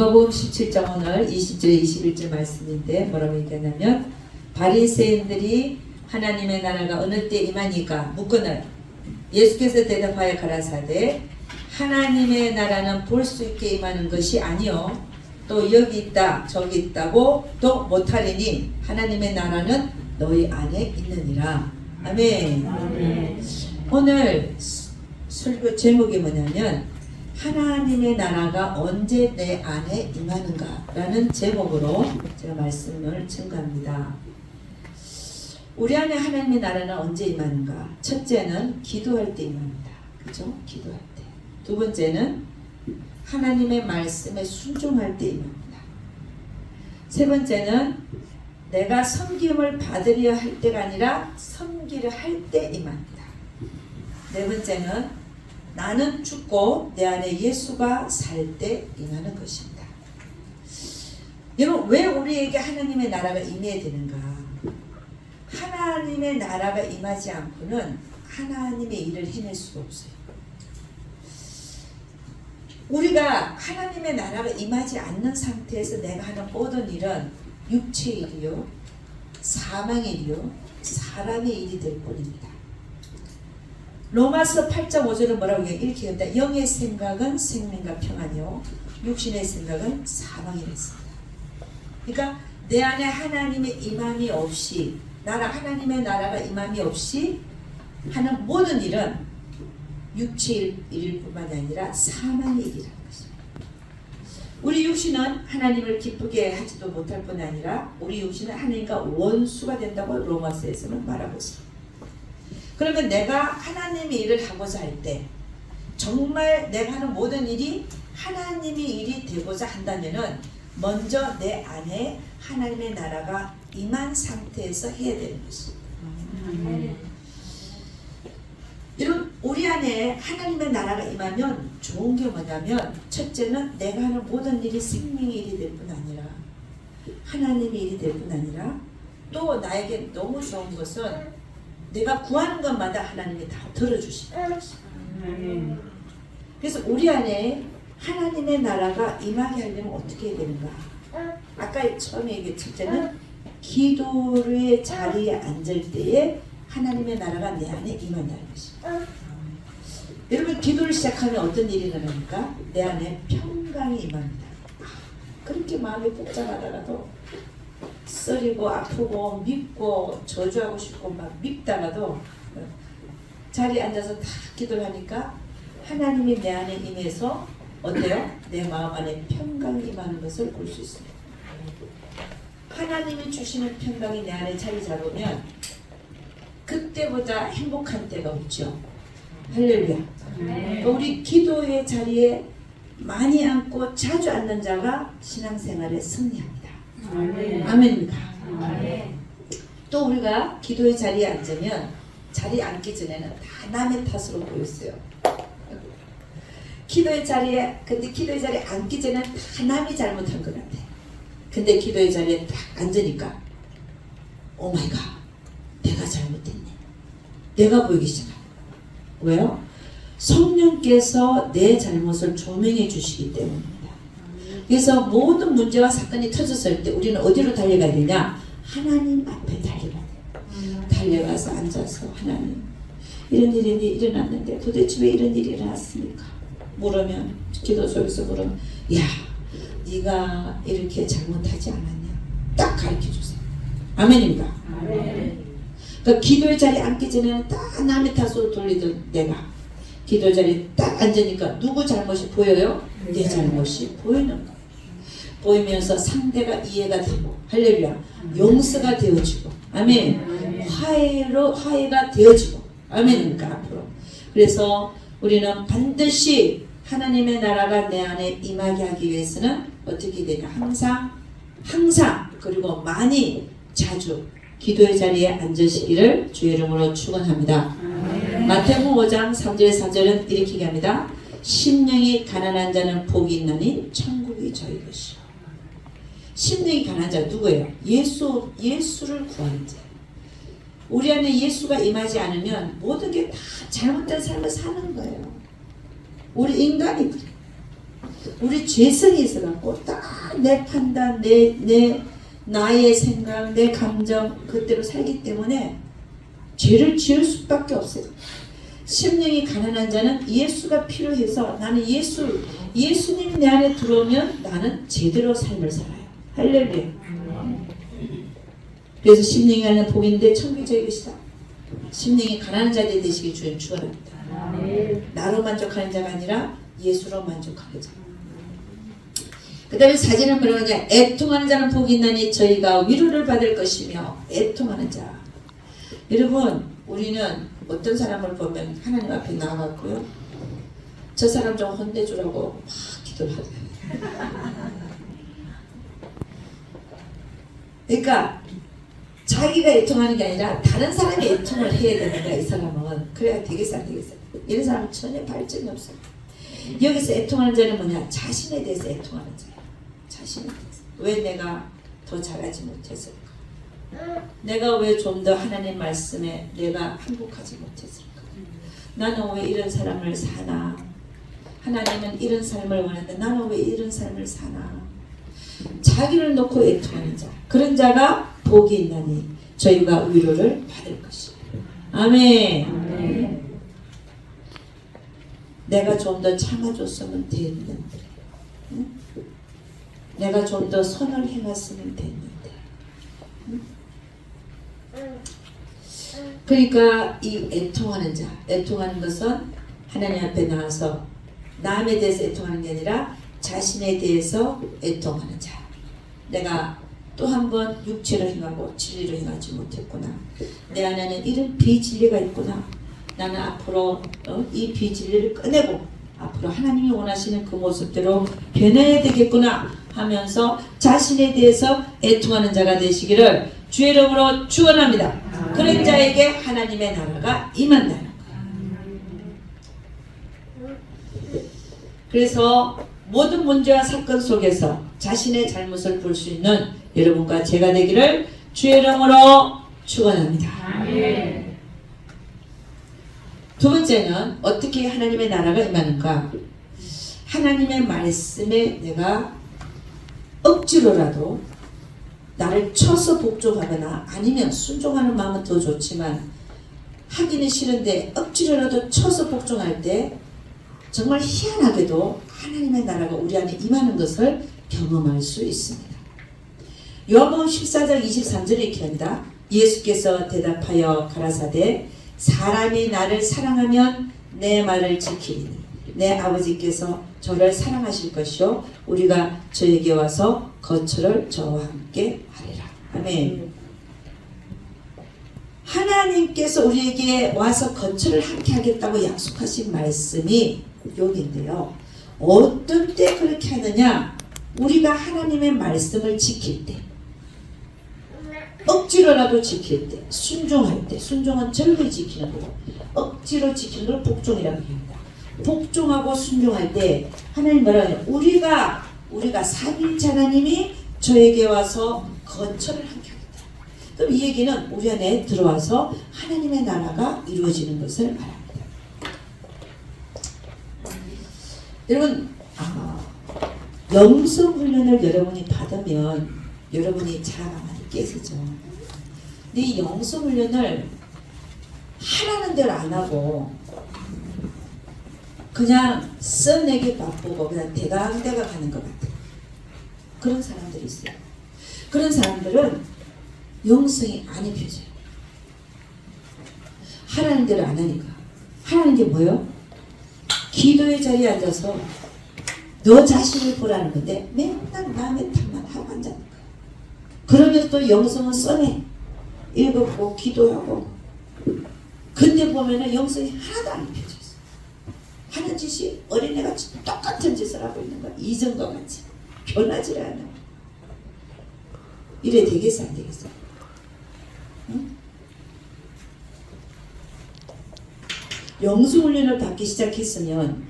누가복음 17장 오늘 20절 21절 말씀인데 뭐라고 얘기하냐면 바리새인들이 하나님의 나라가 어느 때 임하니까 묻거늘 예수께서 대답하여 가라사대 하나님의 나라는 볼 수 있게 임하는 것이 아니요 또 여기 있다 저기 있다고 또 못하리니 하나님의 나라는 너희 안에 있느니라. 아멘. 아멘. 오늘 설교 제목이 뭐냐면 하나님의 나라가 언제 내 안에 임하는가 라는 제목으로 제가 말씀을 증거합니다. 우리 안에 하나님의 나라는 언제 임하는가? 첫째는 기도할 때 임합니다. 그죠? 기도할 때. 두 번째는 하나님의 말씀에 순종할 때 임합니다. 세 번째는 내가 섬김을 받으려 할 때가 아니라 섬기려 할 때 임합니다. 네 번째는 나는 죽고 내 안에 예수가 살 때 임하는 것입니다. 여러분, 왜 우리에게 하나님의 나라가 임해야 되는가? 하나님의 나라가 임하지 않고는 하나님의 일을 해낼 수가 없어요. 우리가 하나님의 나라가 임하지 않는 상태에서 내가 하는 모든 일은 육체의 일이요, 사망의 일이요, 사람의 일이 될 뿐입니다. 로마서 8장 5절은 뭐라고 해요? 이렇게 합니다. 영의 생각은 생명과 평안이요 육신의 생각은 사망이라 했습니다. 그러니까 내 안에 하나님의 임함이 없이 하나님의 나라가 임함이 없이 하는 모든 일은 육체의 일일 뿐만이 아니라 사망의 일이라는 것입니다. 우리 육신은 하나님을 기쁘게 하지도 못할 뿐 아니라 우리 육신은 하나님과 원수가 된다고 로마서에서는 말하고 있습니다. 그러면 내가 하나님의 일을 하고자 할 때 정말 내가 하는 모든 일이 하나님의 일이 되고자 한다면은 먼저 내 안에 하나님의 나라가 임한 상태에서 해야 되는 것입니다. 여러분, 우리 안에 하나님의 나라가 임하면 좋은 게 뭐냐면 첫째는 내가 하는 모든 일이 생명의 일이 될 뿐 아니라 하나님의 일이 될 뿐 아니라 또 나에게 너무 좋은 것은 내가 구하는 것마다 하나님이 다 들어주시는 것입니다. 그래서 우리 안에 하나님의 나라가 임하게 하려면 어떻게 해야 되는가? 아까 처음에 얘기했을 때는 기도의 자리에 앉을 때에 하나님의 나라가 내 안에 임한다는 것입니다. 여러분, 기도를 시작하면 어떤 일이 일어납니까? 내 안에 평강이 임합니다. 그렇게 마음이 복잡하다가도 쓰리고 아프고 밉고 저주하고 싶고 막 밉다가도 자리에 앉아서 다 기도를 하니까 하나님이 내 안에 임해서 어때요? 내 마음 안에 평강이 임하는 것을 볼 수 있습니다. 하나님이 주시는 평강이 내 안에 자리 잡으면 그때보다 행복한 때가 없죠. 할렐루야. 우리 기도의 자리에 많이 앉고 자주 앉는 자가 신앙생활에 승리합니다. 아멘입니까? 또 우리가 기도의 자리에 앉으면 자리에 앉기 전에는 다 남의 탓으로 보였어요. 기도의 자리에 앉기 전에는 다 남이 잘못한 것 같아. 근데 기도의 자리에 딱 앉으니까 오마이갓, 내가 잘못했네. 내가 보이기 시작합니다. 왜요? 성령께서 내 잘못을 조명해 주시기 때문입니다. 그래서 모든 문제와 사건이 터졌을 때 우리는 어디로 달려가야 되냐? 하나님 앞에 달려가야 돼요. 달려가서 앉아서 하나님, 이런 일이 일어났는데 도대체 왜 이런 일이 일어났습니까? 물으면, 기도 속에서 물으면, 야, 네가 이렇게 잘못하지 않았냐? 딱 가르쳐주세요. 아멘입니까? 아멘. 그러니까 기도의 자리에 앉기 전에는 딱 남의 탓으로 돌리던 내가 기도의 자리에 딱 앉으니까 누구 잘못이 보여요? 내 잘못이 보이는 거예요. 보이면서 상대가 이해가 되고, 할렐루야, 용서가 되어지고, 아멘. 화해가 되어지고, 아멘입니까? 앞으로. 그래서 우리는 반드시 하나님의 나라가 내 안에 임하게 하기 위해서는 어떻게 되냐? 항상 그리고 많이 자주 기도의 자리에 앉으시기를 주의 이름으로 축원합니다. 마태복음 5장 3절 4절은 이렇게 얘기합니다. 심령이 가난한 자는 복이 있나니 천국이 저희 것이요. 심령이 가난한 자 누구예요? 예수를 구하는 자. 우리 안에 예수가 임하지 않으면 모든 게 다 잘못된 삶을 사는 거예요. 우리 인간이 그래. 우리 죄성이 있어갖고 딱 내 판단, 나의 생각, 내 감정 그대로 살기 때문에 죄를 지을 수밖에 없어요. 심령이 가난한 자는 예수가 필요해서 나는 예수님이 내 안에 들어오면 나는 제대로 삶을 살아요. 할렐루야. 그래서 심령이 가난한 복인데 천국이 저희 것이다. 심령이 가난한 자들 되시기 주님 축원합니다. 나로 만족하는 자가 아니라 예수로 만족하는 자. 그 다음에 사진은 뭐라고 하냐. 애통하는 자는 복이 있나니 저희가 위로를 받을 것이며. 애통하는 자. 여러분 우리는 어떤 사람을 보면 하나님 앞에 나와갖고요, 저 사람 좀 혼내주라고 막 기도를 하잖아요. 그러니까 자기가 애통하는 게 아니라 다른 사람이 애통을 해야 되는 거야. 이 사람은 그래야 되겠어 안 되겠어. 이런 사람은 전혀 발전이 없어요. 여기서 애통하는 자는 뭐냐. 자신에 대해서 애통하는 자예요. 자신에 대해서. 왜 내가 더 잘하지 못했을까? 내가 왜 좀 더 하나님 말씀에 내가 행복하지 못했을까? 나는 왜 이런 사람을 사나? 하나님은 이런 삶을 원하는데 나는 왜 이런 삶을 사나? 자기를 놓고 애통하는 자, 그런 자가 복이 있나니 저희가 위로를 받을 것이다. 아멘. 아멘. 내가 좀 더 참아줬으면 됐는데, 응? 내가 좀 더 선을 행했으면 됐는데, 응? 그러니까 이 애통하는 자, 애통하는 것은 하나님 앞에 나와서 남에 대해서 애통하는 게 아니라 자신에 대해서 애통하는 자. 내가 또 한 번 육체로 행하고 진리로 행하지 못했구나. 내 안에는 이런 비진리가 있구나. 나는 앞으로 이 비진리를 꺼내고 앞으로 하나님이 원하시는 그 모습대로 변해야 되겠구나 하면서 자신에 대해서 애통하는 자가 되시기를 주의 이름으로 축원합니다. 그런 자에게 하나님의 나라가 임한다는 거예요. 그래서 모든 문제와 사건 속에서 자신의 잘못을 볼 수 있는 여러분과 제가 되기를 주의 이름으로 축원합니다. 아멘. 두 번째는 어떻게 하나님의 나라가 임하는가? 하나님의 말씀에 내가 억지로라도 나를 쳐서 복종하거나 아니면 순종하는 마음은 더 좋지만 하기는 싫은데 억지로라도 쳐서 복종할 때 정말 희한하게도 하나님의 나라가 우리 안에 임하는 것을 경험할 수 있습니다. 요한복음 14장 23절에 이렇게 합니다. 예수께서 대답하여 가라사대 사람이 나를 사랑하면 내 말을 지키리니 내 아버지께서 저를 사랑하실 것이요 우리가 저에게 와서 거처를 저와 함께 하리라. 아멘. 하나님께서 우리에게 와서 거처를 함께 하겠다고 약속하신 말씀이 여기인데요. 어떤 때 그렇게 하느냐? 우리가 하나님의 말씀을 지킬 때, 억지로라도 지킬 때, 순종할 때, 순종은 절대 지키는 거고 억지로 지키는 걸 복종이라고 합니다. 복종하고 순종할 때 하나님 뭐라고 해요? 우리가 삼위일체 하나님이 저에게 와서 거처를 함께 하겠다. 그럼 이 얘기는 우리 안에 들어와서 하나님의 나라가 이루어지는 것을 말합니다. 여러분 영성 훈련을 여러분이 받으면 여러분이 자아가 많이 깨지죠. 근데 이 영성 훈련을 하라는 대로 안 하고 그냥 써내기 바쁘고 그냥 대강대강 하는 것 같아요. 그런 사람들이 있어요. 그런 사람들은 영성이 안 입혀져요. 하라는 대로 안 하니까. 하라는 게 뭐예요? 기도의 자리에 앉아서 너 자신을 보라는 건데 맨날 남의 탓만 하고 앉는 거예요. 그러면서 또 영성은 써내. 읽었고 기도하고. 근데 보면은 영성이 하나도 안 입혀져 있어. 하는 짓이 어린애같이 똑같은 짓을 하고 있는 거야. 이전과 같이. 변하지 않아. 이래 되겠어 안 되겠어? 응? 영성훈련을 받기 시작했으면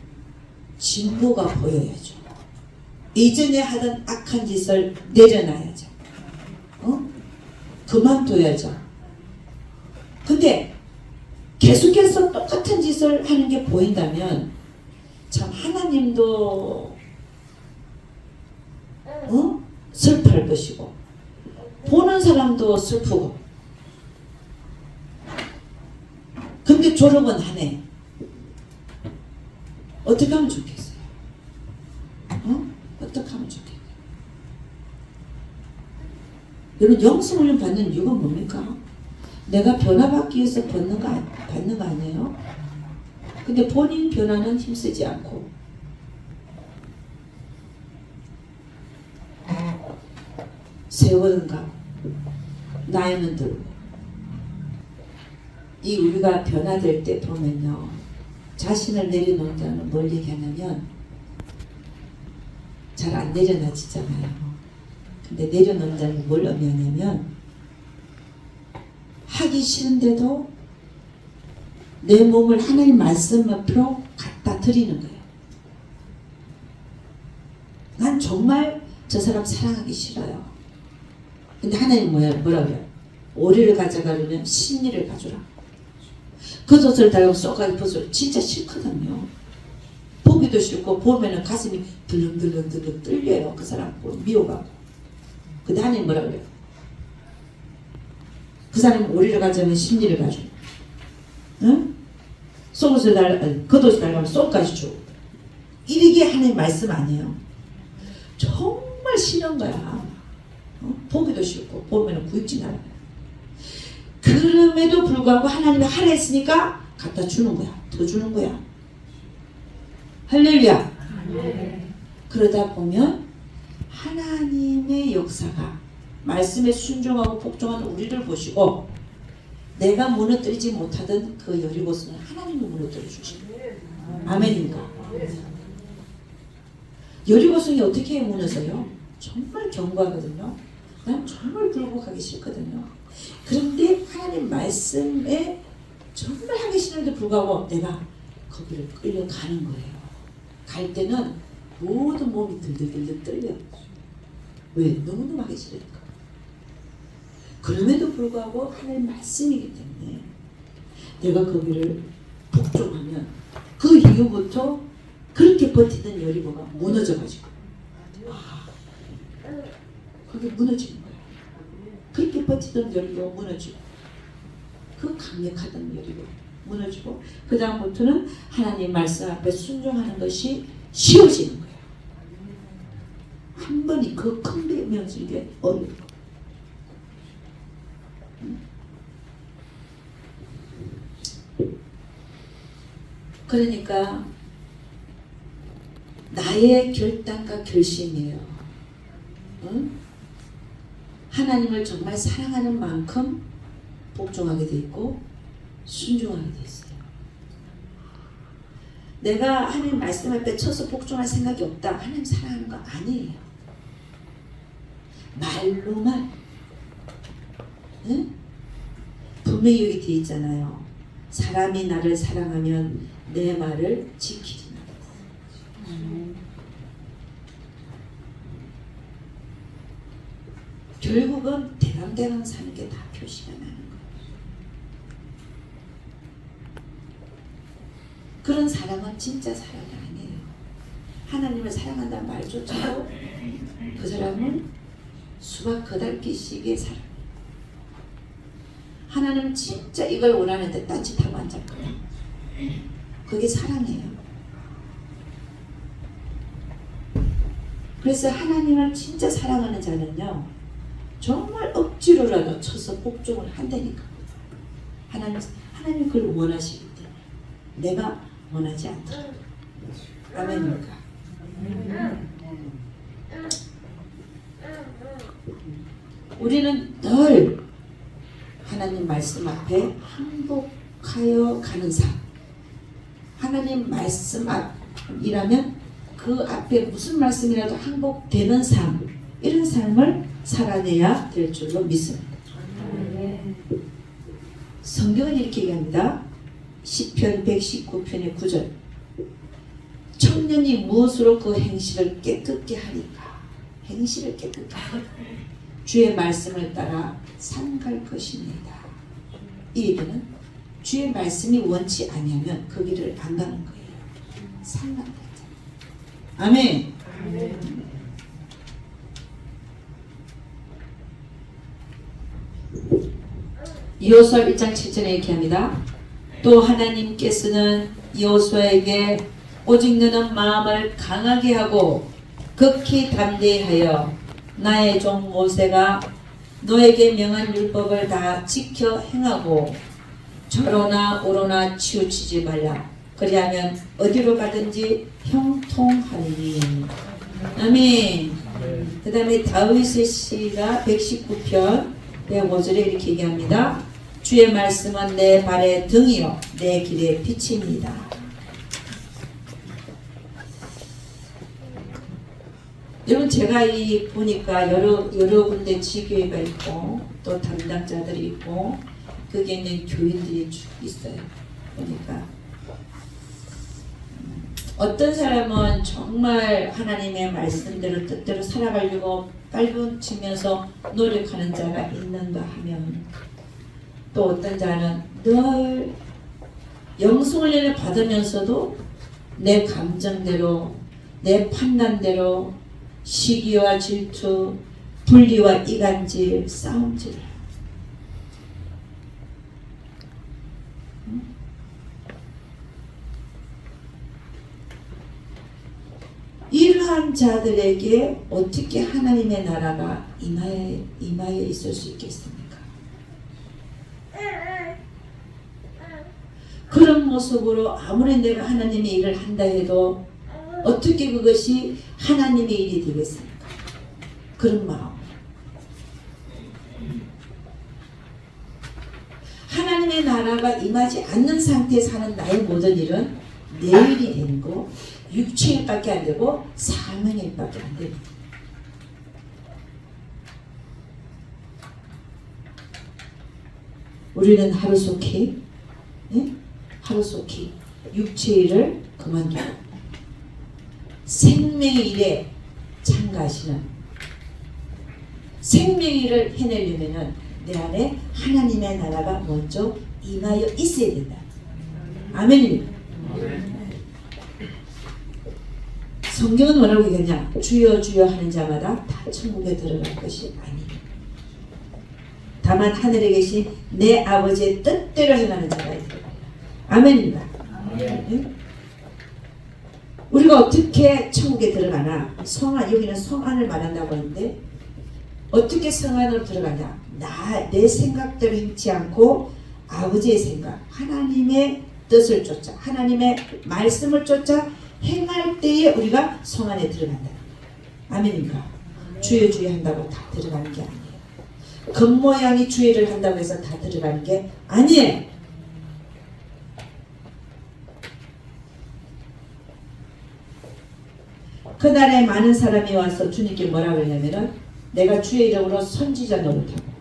진보가 보여야죠. 이전에 하던 악한 짓을 내려놔야죠. 그만둬야죠. 근데 계속해서 똑같은 짓을 하는 게 보인다면 참 하나님도 슬퍼할 것이고 보는 사람도 슬프고. 근데 졸업은 하네. 어떻게 하면 좋겠어요? 어떻게 하면 좋겠어요? 여러분 영성훈련 받는 이유가 뭡니까? 내가 변화받기 위해서 받는 거 아니에요? 근데 본인 변화는 힘쓰지 않고 세월은 가고 나이는 들고. 이 우리가 변화될 때 보면요, 자신을 내려놓은 자는 뭘 얘기하냐면 잘 안 내려놔지잖아요. 근데 내려놓은 자는 뭘 의미하냐면 하기 싫은데도 내 몸을 하나님 말씀 앞으로 갖다 드리는 거예요. 난 정말 저 사람 사랑하기 싫어요. 근데 하나님 뭐라고요? 오리를 가져가려면 신리를 가져라. 겉옷을 달라고 쏙까지 벗어. 진짜 싫거든요. 보기도 싫고 보면은 가슴이 들렁들렁 떨려요. 그 사람 미워가고. 근데 하나님 뭐라 그래요? 그 사람이 오리를 가져가면 신리를 가져. 응? 속옷을 겉옷을 달라고 쏙까지 줘. 이게 하나님 말씀 아니에요. 정말 싫은 거야. 보기도 싫고 보면은 구입지 않아요. 그럼에도 불구하고 하나님이 하라 했으니까 갖다 주는 거야. 더 주는 거야. 할렐루야. 그러다 보면 하나님의 역사가 말씀에 순종하고 복종하는 우리를 보시고 내가 무너뜨리지 못하던 그 여리고성을 하나님이 무너뜨려 주시고. 아멘인가? 여리고성이 어떻게 무너져요? 정말 견고하거든요. 난 정말 굴복하기 싫거든요. 그런데 하나님 말씀에 정말 하기 싫은데 불구하고 내가 거기를 끌려가는 거예요. 갈 때는 모든 몸이 들들들들 떨려요. 왜? 너무너무 하기 싫으니까. 그럼에도 불구하고 하나님 말씀이기 때문에 내가 거기를 복종하면 그 이후부터 그렇게 버티던 여리고가 무너져가지고 그게 무너지는 거예요. 그렇게 버티던 여리고가 무너지고 그 강력하던 여리고 무너지고 그 다음부터는 하나님 말씀 앞에 순종하는 것이 쉬워지는 거예요. 한 번이 그 큰 배 면지게 어려운 거. 그러니까 나의 결단과 결심이에요. 응? 하나님을 정말 사랑하는 만큼 복종하게 돼 있고 순종하게 돼 있어요. 내가 하나님 말씀 앞에 쳐서 복종할 생각이 없다. 하나님 사랑하는 거 아니에요. 말로만. 응? 분명히 여기 돼 있잖아요. 사람이 나를 사랑하면 내 말을 지키리라. 결국은 대강대강 사는 게 다 표시가 나는 거예요. 그런 사랑은 진짜 사랑이 아니에요. 하나님을 사랑한다는 말조차도 그 사람은 수박 거달기식의 사랑. 하나님은 진짜 이걸 원하는데 딴짓하고 앉을 거예요. 그게 사랑이에요. 그래서 하나님을 진짜 사랑하는 자는요, 정말 억지로라도 쳐서 복종을 한다니까. 하나님 그걸 원하시기 때문에 내가 원하지 않더라도. 아멘입니까? 우리는 늘 하나님 말씀 앞에 항복하여 가는 삶. 하나님 말씀 앞이라면 그 앞에 무슨 말씀이라도 항복되는 삶. 이런 삶을 살아내야 될 줄로 믿습니다. 성경은 이렇게 얘기합니다. 시편 119편의 9절. 청년이 무엇으로 그 행실을 깨끗게 하니까. 행실을 깨끗게 하니까. 주의 말씀을 따라 산갈 것입니다. 이 얘기는 주의 말씀이 원치 아니하면 그 길을 안 가는 거예요. 산간다. 아멘. 여호수아 1장 7절에 이렇게 합니다. 또 하나님께서는 여호수아에게 오직 너는 마음을 강하게 하고 극히 담대히 하여 나의 종 모세가 너에게 명한 율법을 다 지켜 행하고 좌로나 우로나 치우치지 말라. 그리하면 어디로 가든지 형통하리니. 아멘. 그 다음에 다윗의 시가 119편 105절에 이렇게 얘기합니다. 주의 말씀은 내 발의 등이요 내 길의 빛입니다. 여러분 제가 보니까 여러 군데 지교회가 있고 또 담당자들이 있고 거기에 있는 교인들이 쭉 있어요. 보니까 어떤 사람은 정말 하나님의 말씀대로 뜻대로 살아가려고 빨부치면서 노력하는 자가 있는가 하면 또 어떤 자는 늘 영성훈련을 받으면서도 내 감정대로 내 판단대로 시기와 질투, 분리와 이간질, 싸움질. 이러한 자들에게 어떻게 하나님의 나라가 임하여 있을 수 있겠습니까? 그런 모습으로 아무리 내가 하나님의 일을 한다 해도 어떻게 그것이 하나님의 일이 되겠습니까? 그런 마음. 하나님의 나라가 임하지 않는 상태에 사는 나의 모든 일은 내 일이 되는 거, 육체의 일밖에 안 되고 사명의 일밖에 안 됩니다. 우리는 하루속히 육체의 일을 그만두고 생명의 일에 참가하시는 생명의 일을 해내려면 내 안에 하나님의 나라가 먼저 임하여 있어야 된다. 아멘입니다. 성경은 뭐라고 얘기하냐? 주여 주여 하는 자마다 다 천국에 들어갈 것이 아니에요. 다만 하늘에 계신 내 아버지의 뜻대로 행하는 자가 있다. 아멘입니다. 아멘. 우리가 어떻게 천국에 들어가나? 성안, 여기는 성안을 말한다고 하는데 어떻게 성안으로 들어가냐? 내 생각대로 행치 않고 아버지의 생각, 하나님의 뜻을 쫓아, 하나님의 말씀을 쫓아 행할 때에 우리가 성안에 들어간다. 아멘인가? 주여 주여 한다고 다 들어가는 게 아니에요. 겉모양이 주의를 한다고 해서 다 들어가는 게 아니에요. 그날에 많은 사람이 와서 주님께 뭐라 그러냐면은 내가 주의 이름으로 선지자 노릇하고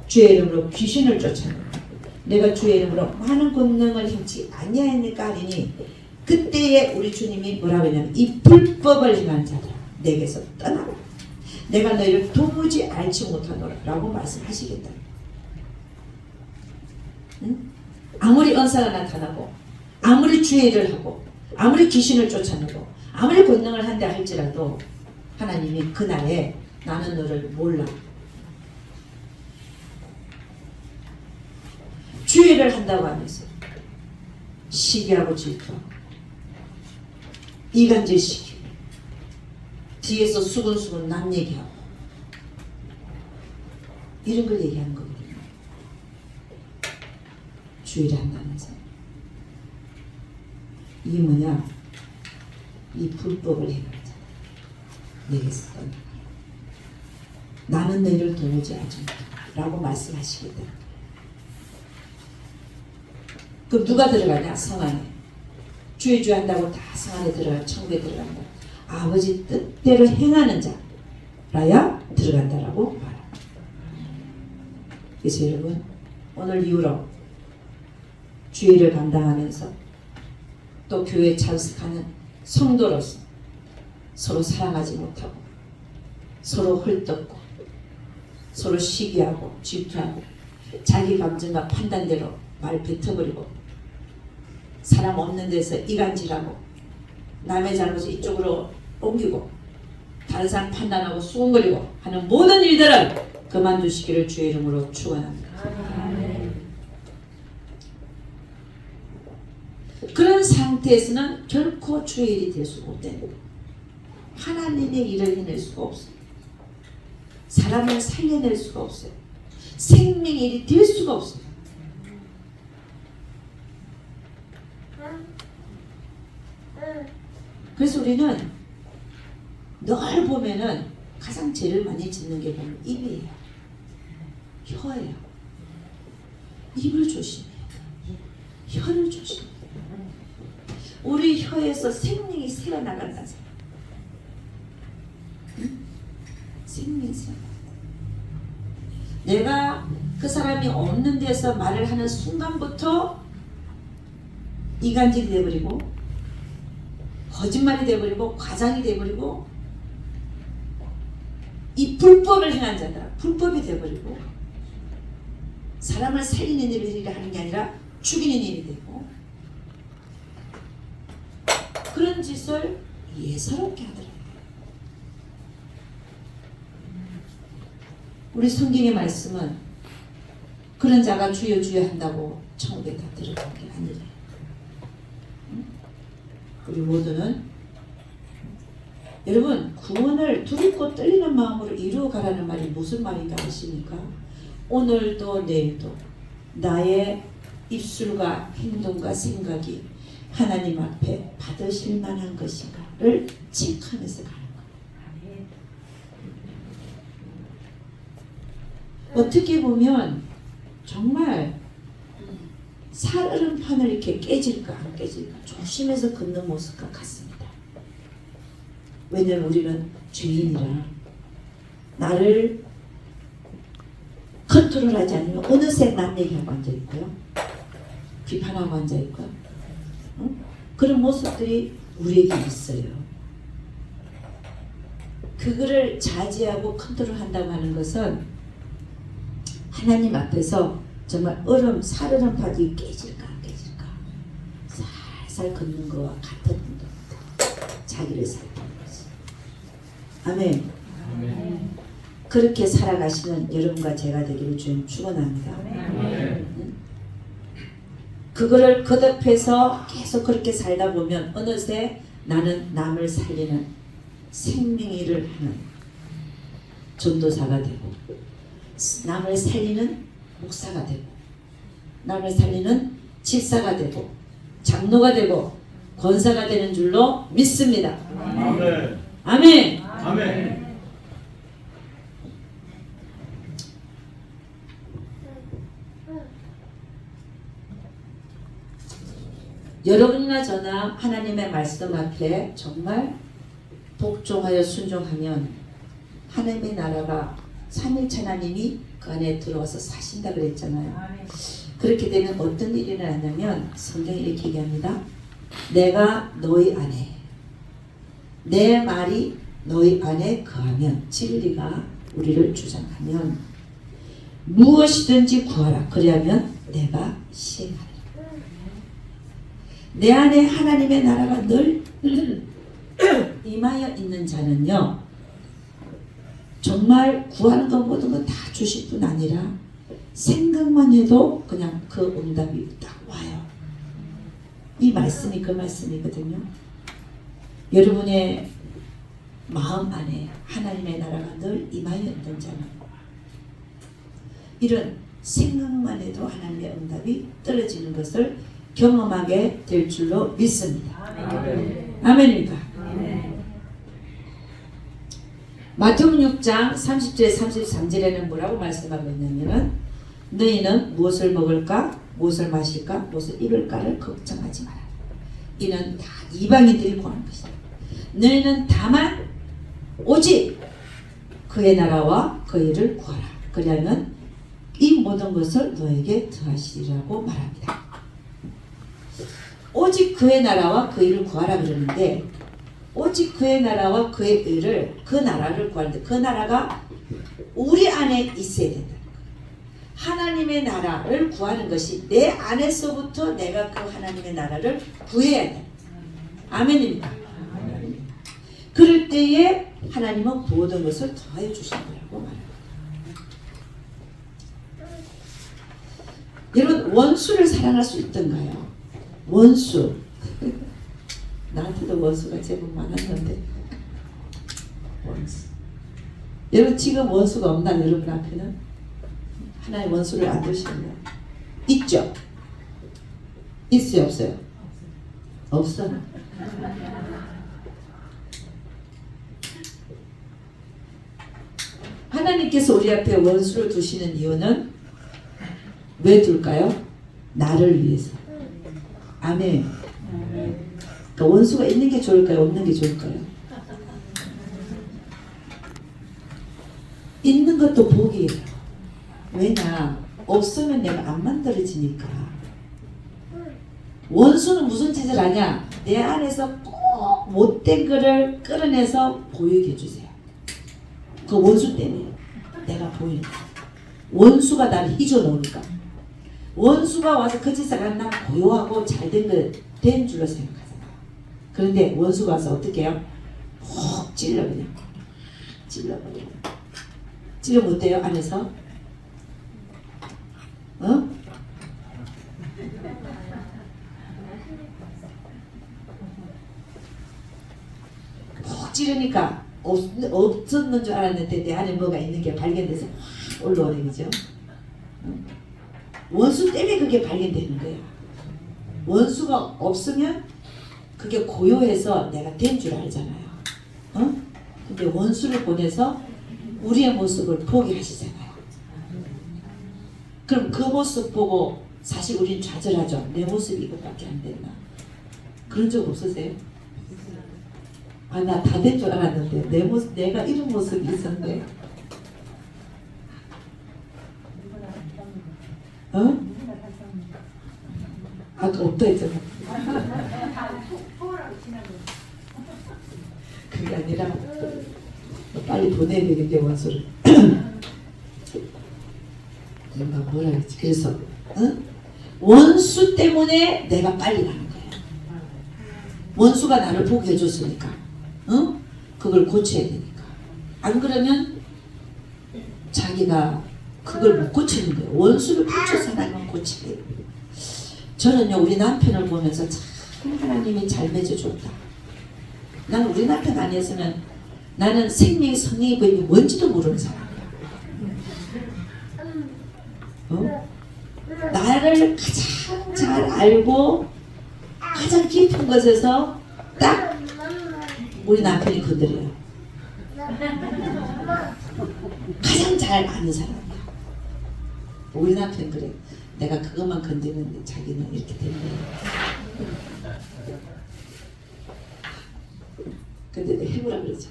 주의 이름으로 귀신을 쫓아내고 내가 주의 이름으로 많은 권능을 행치 아니하였느까 하리니 그때에 우리 주님이 뭐라고 했냐면 이 불법을 행하는 자들아 내게서 떠나라. 내가 너희를 도무지 알지 못하노라 라고 말씀하시겠다. 응? 아무리 언사가 나타나고 아무리 주의 일을 하고 아무리 귀신을 쫓아내고 아무리 권능을 한다 할지라도 하나님이 그날에 나는 너를 몰라. 주의 일을 한다고 하면서 시기하고 질투하고 이간질시키고 뒤에서 수근수근 남 얘기하고 이런 걸 얘기하는 거거든요. 주의를 한다면서 이게 뭐냐? 이 불법을 행하자. 내게서 떠나. 나는 너희를 도무지 알지 못한다 라고 말씀하시거든. 그럼 누가 들어가냐? 성안에. 주의 주의 한다고 다 성안에 들어가 천국에 들어간다. 아버지 뜻대로 행하는 자라야 들어간다라고 말합니다. 그래서 여러분 오늘 이후로 주의를 감당하면서 또 교회에 참석하는 성도로서 서로 사랑하지 못하고 서로 헐떡고 서로 시기하고 질투하고 자기 감정과 판단대로 말 뱉어버리고 사람 없는 데서 이간질하고 남의 잘못을 이쪽으로 옮기고 다른 사람 판단하고 수군거리고 하는 모든 일들을 그만두시기를 주의 이름으로 축원합니다. 그런 상태에서는 결코 주의 일이 될 수가 없대요. 하나님의 일을 해낼 수가 없어요. 사람을 살려낼 수가 없어요. 생명의 일이 될 수가 없어요. 그래서 우리는 늘 보면은 가장 죄를 많이 짓는 게 보면 입이에요. 혀예요. 입을 조심해야 돼요. 혀를 조심해야 돼요. 우리 혀에서 생명이 새어나간다. 생명이 새어나간다. 내가 그 사람이 없는 데서 말을 하는 순간부터 이간질이 돼버리고 거짓말이 돼버리고 과장이 돼버리고 이 불법을 행한 자다. 불법이 돼버리고 사람을 살리는 일을 하는 게 아니라 죽이는 일이 되고 그런 짓을 예사롭게 하더라고요. 우리 성경의 말씀은 그런 자가 주여 주여 한다고 천국에 다 들어가는 게 아니래요. 우리 모두는 여러분 구원을 두렵고 떨리는 마음으로 이루어가라는 말이 무슨 말인지 아십니까? 오늘도 내일도 나의 입술과 행동과 생각이 하나님 앞에 받으실 만한 것인가를 체크하면서 가는 거예요. 어떻게 보면 정말 살얼음판을 이렇게 깨질까 안 깨질까 조심해서 걷는 모습과 같습니다. 왜냐하면 우리는 죄인이라 나를 컨트롤하지 않으면 어느새 남 얘기하고 앉아있고요. 비판하고 앉아있고요. 그런 모습들이 우리에게 있어요. 그거를 자제하고 컨트롤한다고 하는 것은 하나님 앞에서 정말 살얼음판이 깨질까 안 깨질까 살살 걷는 거와 같은 겁니다. 자기를 살피는 거지. 아멘. 아멘. 그렇게 살아가시는 여러분과 제가 되기를 주님 축원합니다. 그거를 거듭해서 계속 그렇게 살다 보면 어느새 나는 남을 살리는 생명의 일을 하는 전도사가 되고 남을 살리는 목사가 되고 남을 살리는 집사가 되고 장로가 되고 권사가 되는 줄로 믿습니다. 아멘. 아멘. 아멘. 여러분이나 저나 하나님의 말씀 앞에 정말 복종하여 순종하면 하나님의 나라가 삼일체 하나님이 그 안에 들어와서 사신다 그랬잖아요. 그렇게 되면 어떤 일이 일어나냐면 성경이 이렇게 얘기합니다. 내가 너희 안에 내 말이 너희 안에 거하면 진리가 우리를 주장하면 무엇이든지 구하라. 그리하면 내가 시행하리라. 내 안에 하나님의 나라가 늘 임하여 있는 자는요 정말 구하는 것 모든 거 다 주실 뿐 아니라 생각만 해도 그냥 그 응답이 딱 와요. 이 말씀이 그 말씀이거든요. 여러분의 마음 안에 하나님의 나라가 늘 임하여 있는 자는 이런 생각만 해도 하나님의 응답이 떨어지는 것을 경험하게 될 줄로 믿습니다. 아멘. 아멘입니다. 아멘. 마태복음 6장 30절 33절에는 뭐라고 말씀하고 있냐면은 너희는 무엇을 먹을까 무엇을 마실까 무엇을 입을까를 걱정하지 마라. 이는 다 이방인들이 구하는 것이다. 너희는 다만 오직 그의 나라와 그의 일을 구하라. 그리하면 이 모든 것을 너에게 더하시리라고 말합니다. 오직 그의 나라와 그 일을 구하라 그러는데 오직 그의 나라와 그의 일을 그 나라를 구하는데 그 나라가 우리 안에 있어야 된다는 거예요. 하나님의 나라를 구하는 것이 내 안에서부터 내가 그 하나님의 나라를 구해야 돼. 아멘입니다. 그럴 때에 하나님은 모든 것을 더해 주신 거라고 말합니다. 여러분 원수를 사랑할 수 있던가요? 원수. 나한테도 원수가 제법 많았는데. 원수. 여러분 지금 원수가 없나 여러분 앞에는? 하나의 원수를 안 두시는 있죠? 있어요 없어요? 없어. 하나님께서 우리 앞에 원수를 두시는 이유는 왜 둘까요? 나를 위해서. 아멘. 그러니까 원수가 있는 게 좋을까요? 없는 게 좋을까요? 있는 것도 복이에요. 왜냐? 없으면 내가 안 만들어지니까. 원수는 무슨 짓을 하냐? 내 안에서 꼭 못된 거를 끌어내서 보이게 해주세요. 그 원수 때문에 내가 보이는 거야. 원수가 나를 휘저어놓으니까. 원수가 와서 그 짓을 하면 난 고요하고 잘된 거 된 줄로 생각하잖아. 그런데 원수가 와서 어떻게 해요? 푹 찔러 그냥. 찔러버려. 찔러면 어때요? 안에서? 어? 푹 찌르니까 없었는 줄 알았는데 내 안에 뭐가 있는 게 발견돼서 확 올라오는 거죠. 원수 때문에 그게 발견되는 거야. 원수가 없으면 그게 고요해서 내가 된 줄 알잖아요. 어? 근데 원수를 보내서 우리의 모습을 보게 하시잖아요. 그럼 그 모습 보고 사실 우리는 좌절하죠. 내 모습이 이것밖에 안 됐나. 그런 적 없으세요? 아, 나 다 된 줄 알았는데 내 모습, 내가 이런 모습이 있었는데. 어? 아까 없다 했잖아. 그게 아니라 빨리 보내야 되는데 원수를. 내가 뭐라 했지? 그래서 원수 때문에 내가 빨리 가는 거야. 원수가 나를 보게 해줬으니까. 그걸 고쳐야 되니까. 안 그러면 자기가 그걸 못 고치는 거예요. 원수를 고쳐서 나는 고치게. 저는요 우리 남편을 보면서 참 하나님이 잘 맺어줬다. 나는 우리 남편 아니었으면 나는 생명의 성립이 뭔지도 모르는 사람이야. 나를 가장 잘 알고 가장 깊은 곳에서 딱 우리 남편이 건드려요. 가장 잘 아는 사람이야. 우리 남편 그래. 내가 그것만 건드리는데 자기는 이렇게 된대. 근데 내가 해보라 그러죠.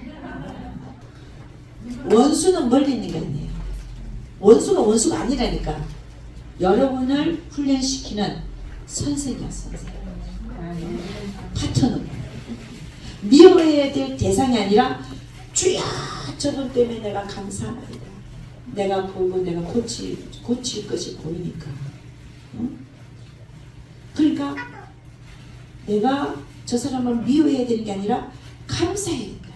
해봐. 원수는 멀리 있는 게 아니에요. 원수가 아니라니까. 여러분을 훈련시키는 선생이야, 선생. 파트너. 미워해야 될 대상이 아니라 주야 저분 때문에 내가 감사합니다. 내가 보고 내가 고칠 것이 보이니까. 그러니까 내가 저 사람을 미워해야 되는 게 아니라 감사해야 된다.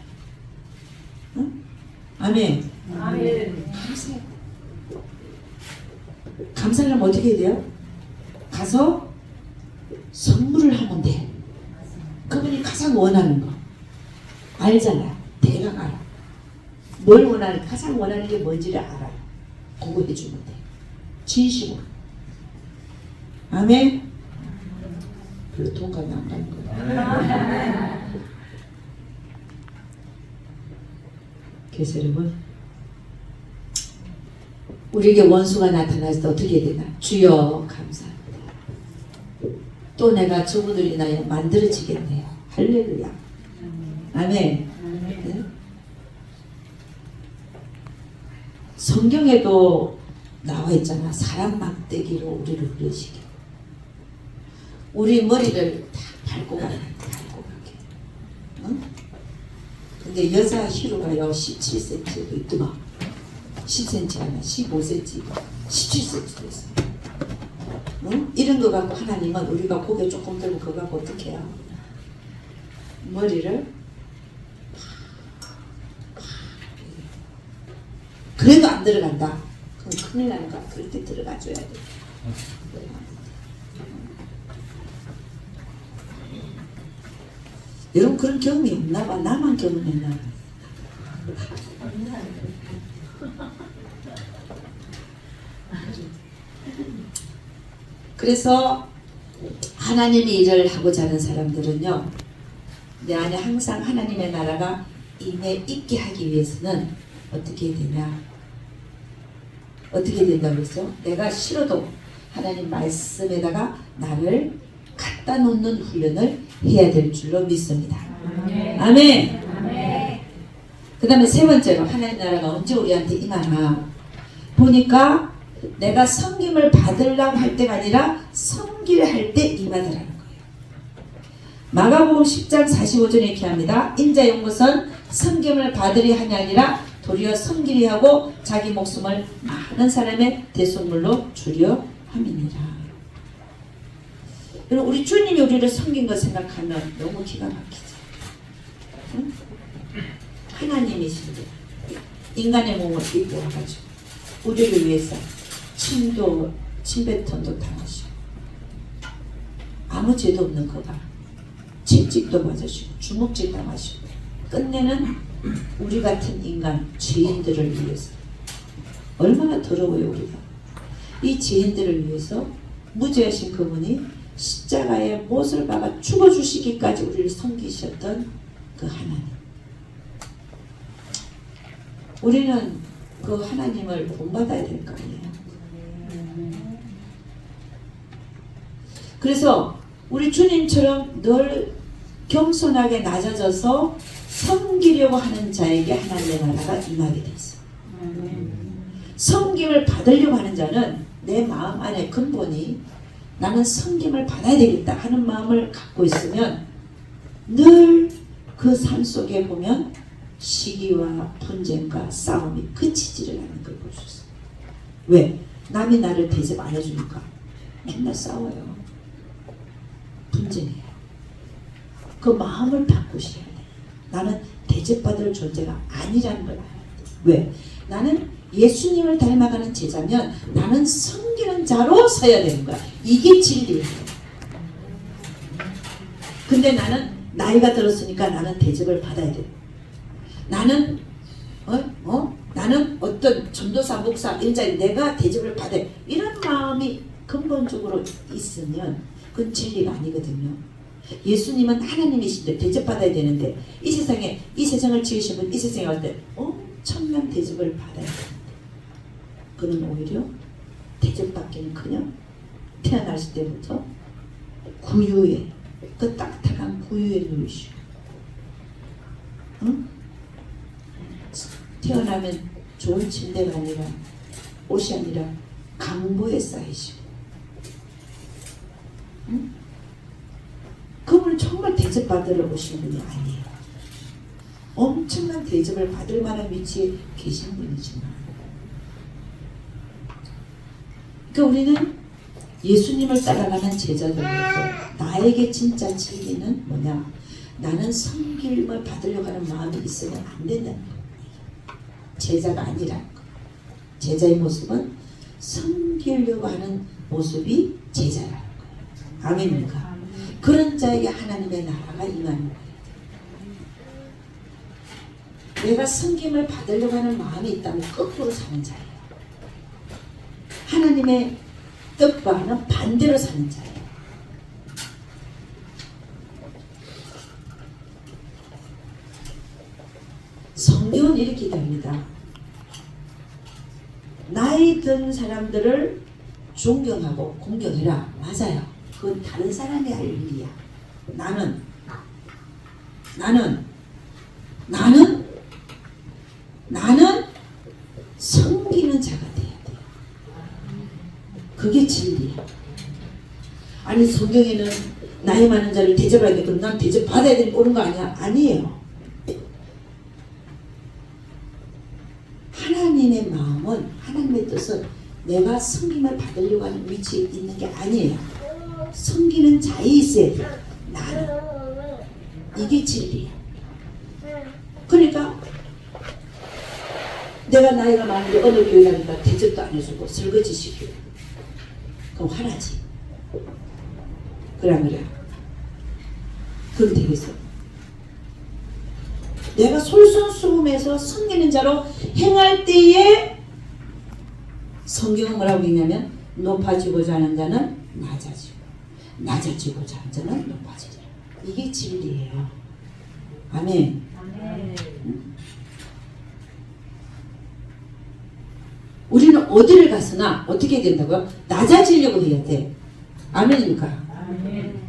아멘. 아멘. 감사해. 감사를 하면 어떻게 해야 돼요? 가서 선물을 하면 돼. 그분이 가장 원하는 거 알잖아요. 대강 알아. 뭘 원하는, 가장 원하는 게 뭔지를 알아요. 그거 해주면 돼. 진심으로. 아멘. 별로 동감이 안 가는 거야. 그래서 여러분, 우리에게 원수가 나타났을 때 어떻게 해야 되나? 주여 감사합니다. 또 내가 저분을 인하여 만들어지겠네요. 할렐루야. 아멘. 네? 성경에도 나와 있잖아. 사람 막대기로 우리를 훈련시켜. 우리 머리를 다 밟고 가게. 응? 근데 여자 히로가요 17cm도 있더만. 10cm 아니야. 15cm, 17cm도 있어. 응? 이런 거 갖고 하나님은 우리가 고개 조금 들고 그거 갖고 어떻게 해요? 머리를 그래도 안 들어간다. 그럼 큰일 나는 거야. 그럴 때 들어가줘야 돼. 여러분 그런 경험이 없나 봐. 나만 경험했나 봐. 그래서 하나님이 일을 하고자 하는 사람들은요, 내 안에 항상 하나님의 나라가 임해 있게 하기 위해서는 어떻게 해야 되냐? 어떻게 된다고 했어? 내가 싫어도 하나님 말씀에다가 나를 갖다 놓는 훈련을 해야 될 줄로 믿습니다. 아멘. 그 다음에 세 번째로 하나님 나라가 언제 우리한테 임하나 보니까 내가 섬김을 받으려고 할 때가 아니라 섬기려 할 때 임하더라는 거예요. 마가복음 10장 45절에 이렇게 합니다. 인자의 온 것은 섬김을 받으리 하냐 아니라 도리어 섬기리 하고 자기 목숨을 많은 사람의 대속물로 주려 함이니라. 여러분 우리 주님이 우리를 섬긴 것 생각하면 너무 기가 막히죠. 응? 하나님이신데 인간의 몸을 입고 와가지고 우리를 위해서 침뱉음도 당하시고 아무 죄도 없는 그가 채찍도 맞으시고 주먹질 당하시고 끝내는 우리 같은 인간 죄인들을 위해서 얼마나 더러워요 우리가. 이 죄인들을 위해서 무죄하신 그분이 십자가에 못을 박아 죽어주시기까지 우리를 섬기셨던 그 하나님. 우리는 그 하나님을 본받아야 될 거 아니에요. 그래서 우리 주님처럼 늘 겸손하게 낮아져서 섬기려고 하는 자에게 하나님의 나라가 임하게 돼 있어. 섬김을 받으려고 하는 자는 내 마음 안에 근본이 나는 섬김을 받아야 되겠다 하는 마음을 갖고 있으면 늘 그 삶 속에 보면 시기와 분쟁과 싸움이 그치지를 않는 걸 볼 수 있어요. 왜? 남이 나를 대접 안 해주니까 맨날 싸워요. 분쟁해요. 그 마음을 바꾸셔야 돼. 나는 대접받을 존재가 아니라는 걸 알아야 돼. 왜? 나는 예수님을 닮아가는 제자면 나는 섬기는 자로 서야 되는 거야. 이게 진리예요. 근데 나는 나이가 들었으니까 나는 대접을 받아야 돼. 나는 나는 어떤 전도사, 목사, 인자 내가 대접을 받아. 이런 마음이 근본적으로 있으면 그건 진리가 아니거든요. 예수님은 하나님이신데 대접받아야 되는데 이 세상을 지으신 분 이 세상에 올 때 엄청난 대접을 받아야 되는데 그는 오히려 대접받기는커녕 태어났을 때부터 구유에 그 딱딱한 구유에 누이시고 응? 태어나면 좋은 침대가 아니라 옷이 아니라 강보에 쌓이시고 응? 그분은 정말 대접받으러 오신 분이 아니에요. 엄청난 대접을 받을 만한 위치에 계신 분이지만 그러니까 우리는 예수님을 따라가는 제자들로서 나에게 진짜 진리는 뭐냐? 나는 섬김을 받으려고 하는 마음이 있으면 안 된다는 거예요. 제자가 아니라는 거예요. 제자의 모습은 섬기려고 하는 모습이 제자라는 거예요. 아멘입니까? 그런 자에게 하나님의 나라가 임하는 거예요. 내가 섬김을 받으려고 하는 마음이 있다면 거꾸로 사는 자예요. 하나님의 뜻과는 반대로 사는 자예요. 성경은 이렇게 얘기합니다. 나이 든 사람들을 존경하고 공경해라. 맞아요. 그건 다른 사람이 할 일이야. 나는 섬기는 자가 돼야 돼요. 그게 진리야. 아니 성경에는 나이 많은 자를 대접해야 돼. 그럼 난 대접 받아야 되는 거 아니야? 아니에요. 하나님의 마음은 하나님의 뜻은 내가 섬김을 받으려고 하는 위치에 있는 게 아니에요. 섬기는 자에 있어야 돼. 나는. 이게 진리야. 그러니까 내가 나이가 많은데 어느 교회 가니까 대접도 안 해주고 설거지 시키고 그럼 화나지. 그래 안 그래? 그럼 되겠어? 내가 솔선수범해서 섬기는 자로 행할 때에 성경은 뭐라고 했냐면 높아지고자 하는 자는 낮아지고 낮아지고자 하는 자는 높아지리라. 이게 진리예요. 아멘. 우리는 어디를 가서나 어떻게 해야 된다고요? 낮아지려고 해야 돼. 아멘입니까? 아멘.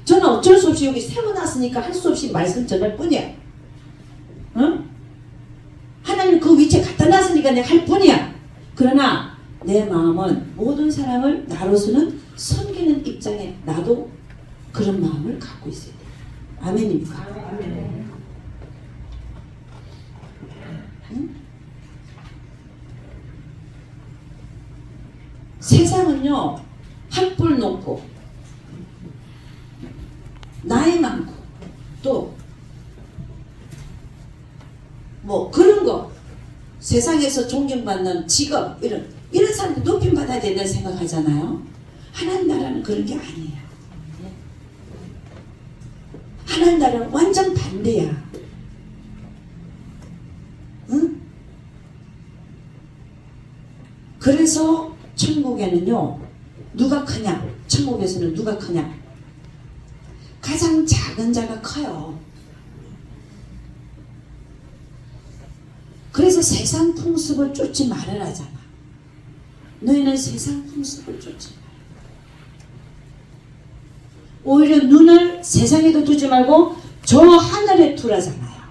저는 어쩔 수 없이 여기 세워놨으니까 할 수 없이 말씀 전할 뿐이야. 응? 하나님 그 위치에 갖다 놨으니까 내가 할 뿐이야. 그러나 내 마음은 모든 사람을 나로서는 섬기는 입장에 나도 그런 마음을 갖고 있어야 돼. 아멘입니까? 아멘. 응? 세상은요, 학벌 높고 나이 많고 또 뭐 그런 거 세상에서 존경받는 직업 이런 사람들 높임 받아야 된다고 생각하잖아요. 하나님 나라는 그런 게 아니에요. 하나님 나라는 완전 반대야. 응? 그래서 천국에는요, 누가 크냐? 천국에서는 누가 크냐? 가장 작은 자가 커요. 그래서 세상 풍습을 쫓지 말으라잖아. 너희는 세상 풍습을 쫓지 마라. 오히려 눈을 세상에도 두지 말고 저 하늘에 두라잖아요.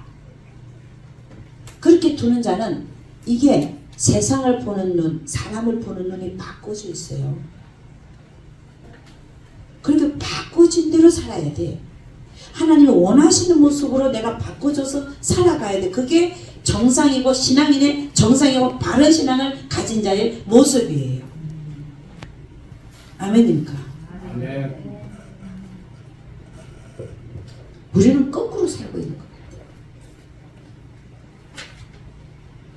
그렇게 두는 자는 이게 세상을 보는 눈, 사람을 보는 눈이 바꿔져 있어요. 그렇게 바꿔진 대로 살아야 돼. 하나님이 원하시는 모습으로 내가 바꿔줘서 살아가야 돼. 그게 정상이고 신앙인의 정상이고 바른 신앙을 가진 자의 모습이에요. 아멘입니까? 아멘. 우리는 거꾸로 살고 있는 거예요.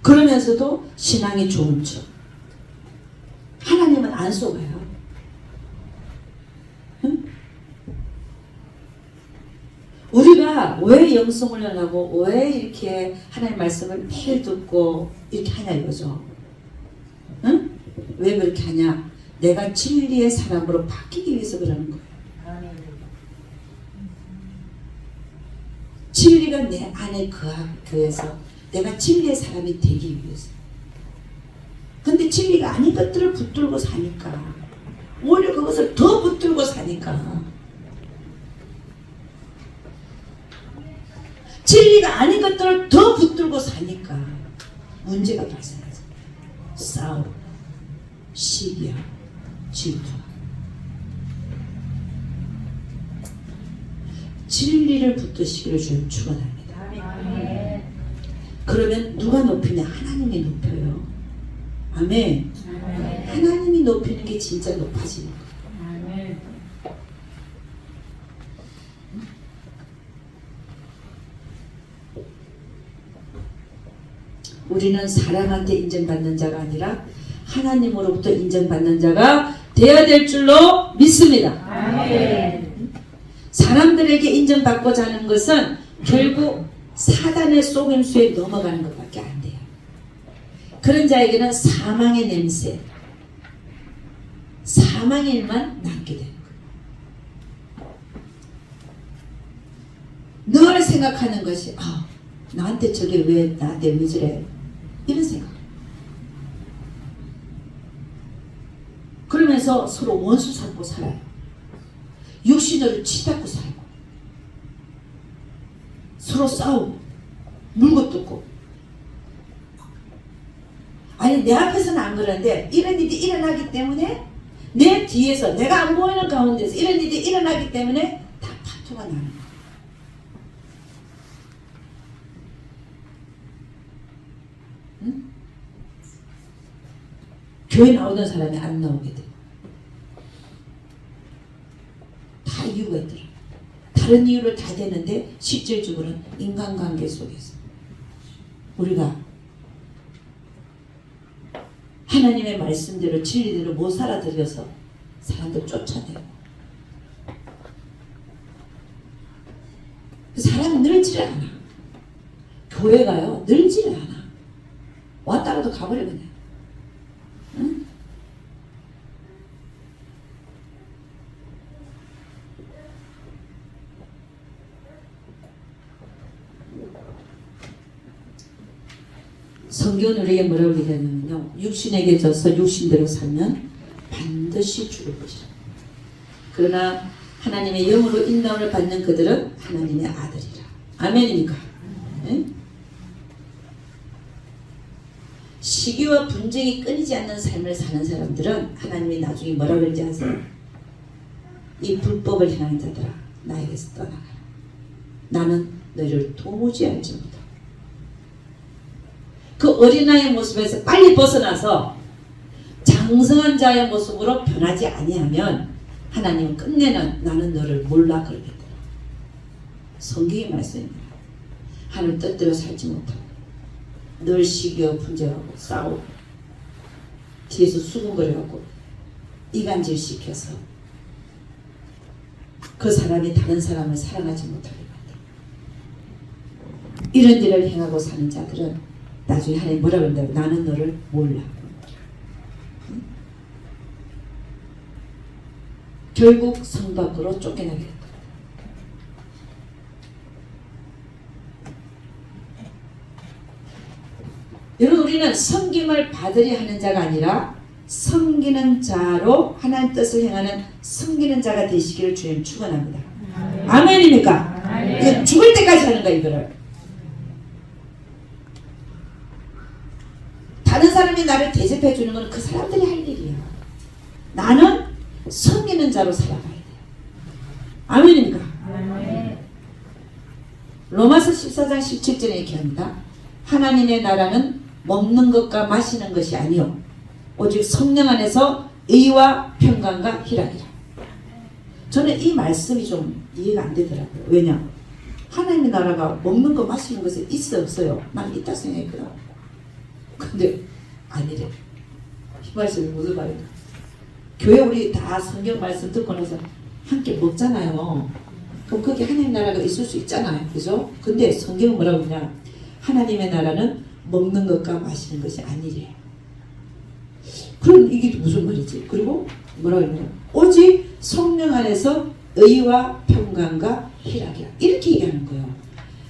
그러면서도 신앙이 좋은 척. 하나님은 안 속아요. 응? 우리가 왜 영성훈련하고 왜 이렇게 하나님 말씀을 매일 듣고 이렇게 하냐 이거죠. 응? 왜 그렇게 하냐? 내가 진리의 사람으로 바뀌기 위해서 그러는 거예요. 진리가 내 안에 거해서 내가 진리의 사람이 되기 위해서. 근데 진리가 아닌 것들을 붙들고 사니까 오히려 그것을 더 붙들고 사니까 진리가 아닌 것들을 더 붙들고 사니까 문제가 발생하죠. 싸움, 시기야, 질투. 진리를 붙드시기를 주님 축원합니다. 그러면 누가 높이냐? 하나님이 높여요. 아멘. 하나님이 높이는 게 진짜 높아지는 거예요. 우리는 사람한테 인정받는 자가 아니라 하나님으로부터 인정받는 자가 되어야 될 줄로 믿습니다. 아멘. 사람들에게 인정받고자 하는 것은 결국 사단의 속임수에 넘어가는 것밖에 안 돼요. 그런 자에게는 사망의 냄새, 사망의 일만 남게 되는 거예요. 늘 생각하는 것이 나한테 저게 왜 나한테 왜 저래 이런 생각. 그러면서 서로 원수 삼고 살아요. 육신으로 치닫고 살고 서로 싸우고 물고 뜯고. 아니 내 앞에서는 안 그러는데 이런 일이 일어나기 때문에 내 뒤에서 내가 안 보이는 가운데서 이런 일이 일어나기 때문에 다 파토가 나는 거예요. 응? 교회 나오던 사람이 안 나오게 돼. 다 이유가 있더라. 다른 이유를 다 대는데 실질적으로는 인간관계 속에서 우리가 하나님의 말씀대로 진리대로 못 살아들여서 사람들 쫓아내고 사람은 늘지를 않아. 교회가요 늘지를 않아. 왔다가도 가버려 그냥. 응? 성경은 우리에게 뭐라고 얘기하냐면요, 육신에게 져서 육신대로 살면 반드시 죽을 것이라. 그러나 하나님의 영으로 인도함을 받는 그들은 하나님의 아들이라. 아멘입니까? 네? 시기와 분쟁이 끊이지 않는 삶을 사는 사람들은 하나님이 나중에 뭐라고 그러는지 아세요? 이 불법을 행하는 자들아, 나에게서 떠나가라. 나는 너희를 도무지 알지 못하고. 그 어린아이의 모습에서 빨리 벗어나서 장성한 자의 모습으로 변하지 아니하면 하나님은 끝내는 나는 너를 몰라 그러겠다. 성경의 말씀입니다. 하늘 뜻대로 살지 못하고 늘 시기와 분쟁하고 싸우고 뒤에서 수군거려하고 이간질 시켜서 그 사람이 다른 사람을 사랑하지 못하게 만든다. 이런 일을 행하고 사는 자들은 나중에 하나님 뭐라 그런다고? 나는 너를 몰라. 응? 결국 성 밖으로 쫓겨나게 된다. 여러분, 우리는 섬김을 받으려 하는 자가 아니라 섬기는 자로 하나님 뜻을 행하는 섬기는 자가 되시기를 주님 축원합니다. 아멘입니까? 아멘. 죽을 때까지 하는 거야 이거를. 다른 사람이 나를 대접해 주는 건 그 사람들이 할 일이야. 나는 섬기는 자로 살아가야 돼. 아멘입니까? 아멘. 로마서 14장 17절에 이렇게 합니다. 하나님의 나라는 먹는 것과 마시는 것이 아니요 오직 성령 안에서 의와 평강과 희락이라. 저는 이 말씀이 좀 이해가 안 되더라고요. 왜냐? 하나님의 나라가 먹는 거 마시는 것에 있어 없어요? 난 있다 생각했거든. 근데 아니래. 이 말씀이 무슨 말인가? 교회 우리 다 성경 말씀 듣고 나서 함께 먹잖아요. 그럼 거기 하나님 나라가 있을 수 있잖아요. 그죠? 근데 성경은 뭐라고 하냐? 하나님의 나라는 먹는 것과 마시는 것이 아니래. 그럼 이게 무슨 말이지? 그리고 뭐라고 했냐? 오직 성령 안에서 의와 평강과 희락이라. 이렇게 얘기하는 거예요.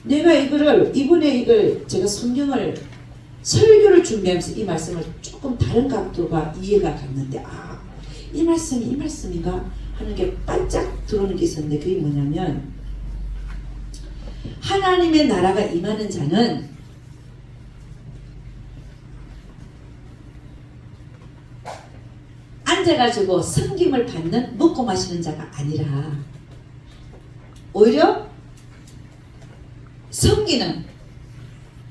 내가 이번에 이걸 제가 성경을 설교를 준비하면서 이 말씀을 조금 다른 각도가 이해가 갔는데, 아, 이 말씀인가 하는 게 반짝 들어오는 게 있었는데, 그게 뭐냐면 하나님의 나라가 임하는 자는 앉아가지고 섬김을 받는 먹고 마시는 자가 아니라 오히려 섬기는,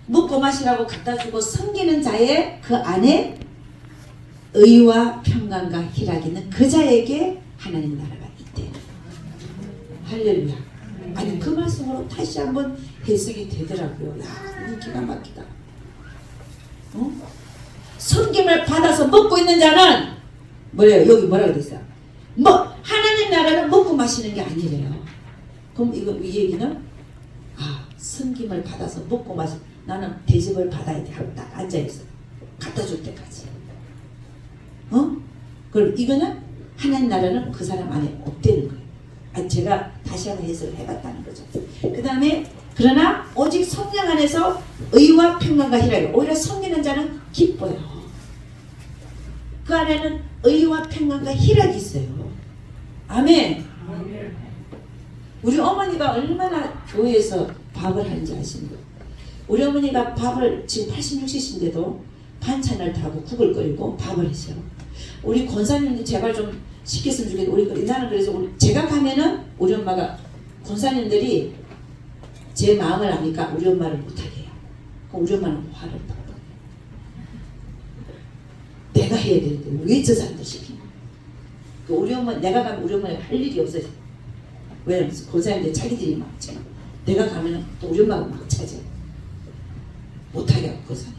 먹고 마시라고 갖다 주고 섬기는 자의 그 안에 의와 평강과 희락이 있는 그 자에게 하나님의 나라가 있대. 할렐루야. 아니 그 말씀으로 다시 한번 해석이 되더라고요. 야, 이거 기가 막히다. 섬김을 받아서 먹고 있는 자는 뭐래요? 여기 뭐라고 됐어요? 하나님 나라는 먹고 마시는 게 아니래요. 그럼 이 얘기는 섬김을 받아서 먹고 마시. 나는 대접을 받아야 돼 하고 딱 앉아있어. 갖다 줄 때까지. 그럼 이거는 하나님 나라는 그 사람 안에 없다는 거예요. 제가 다시 한번 해석을 해봤다는 거죠. 그 다음에 그러나 오직 성령 안에서 의와 평강과 희락이, 오히려 섬기는 자는 기뻐요. 그 안에는 의와 평강과 희락이 있어요. 아멘. 우리 어머니가 얼마나 교회에서 밥을 하는지 아시는 거예요. 우리 어머니가 밥을 지금 80, 60인데도 반찬을 타고 국을 끓이고 밥을 하셔요. 우리 권사님도 제발 좀 시켰으면 좋겠는데, 나는 그래서 제가 가면은 우리 엄마가, 권사님들이 제 마음을 아니까 우리 엄마를 못하게 해요. 그럼 우리 엄마는 화를 빡빡. 내가 해야 되는데 왜 저 사람들 시키냐. 우리 엄마, 내가 가면 우리 엄마가 할 일이 없어요. 왜냐면 권사님들 자기들이 막 쳐. 내가 가면 또 우리 엄마가 막 차죠. 못하게 하고 권사님.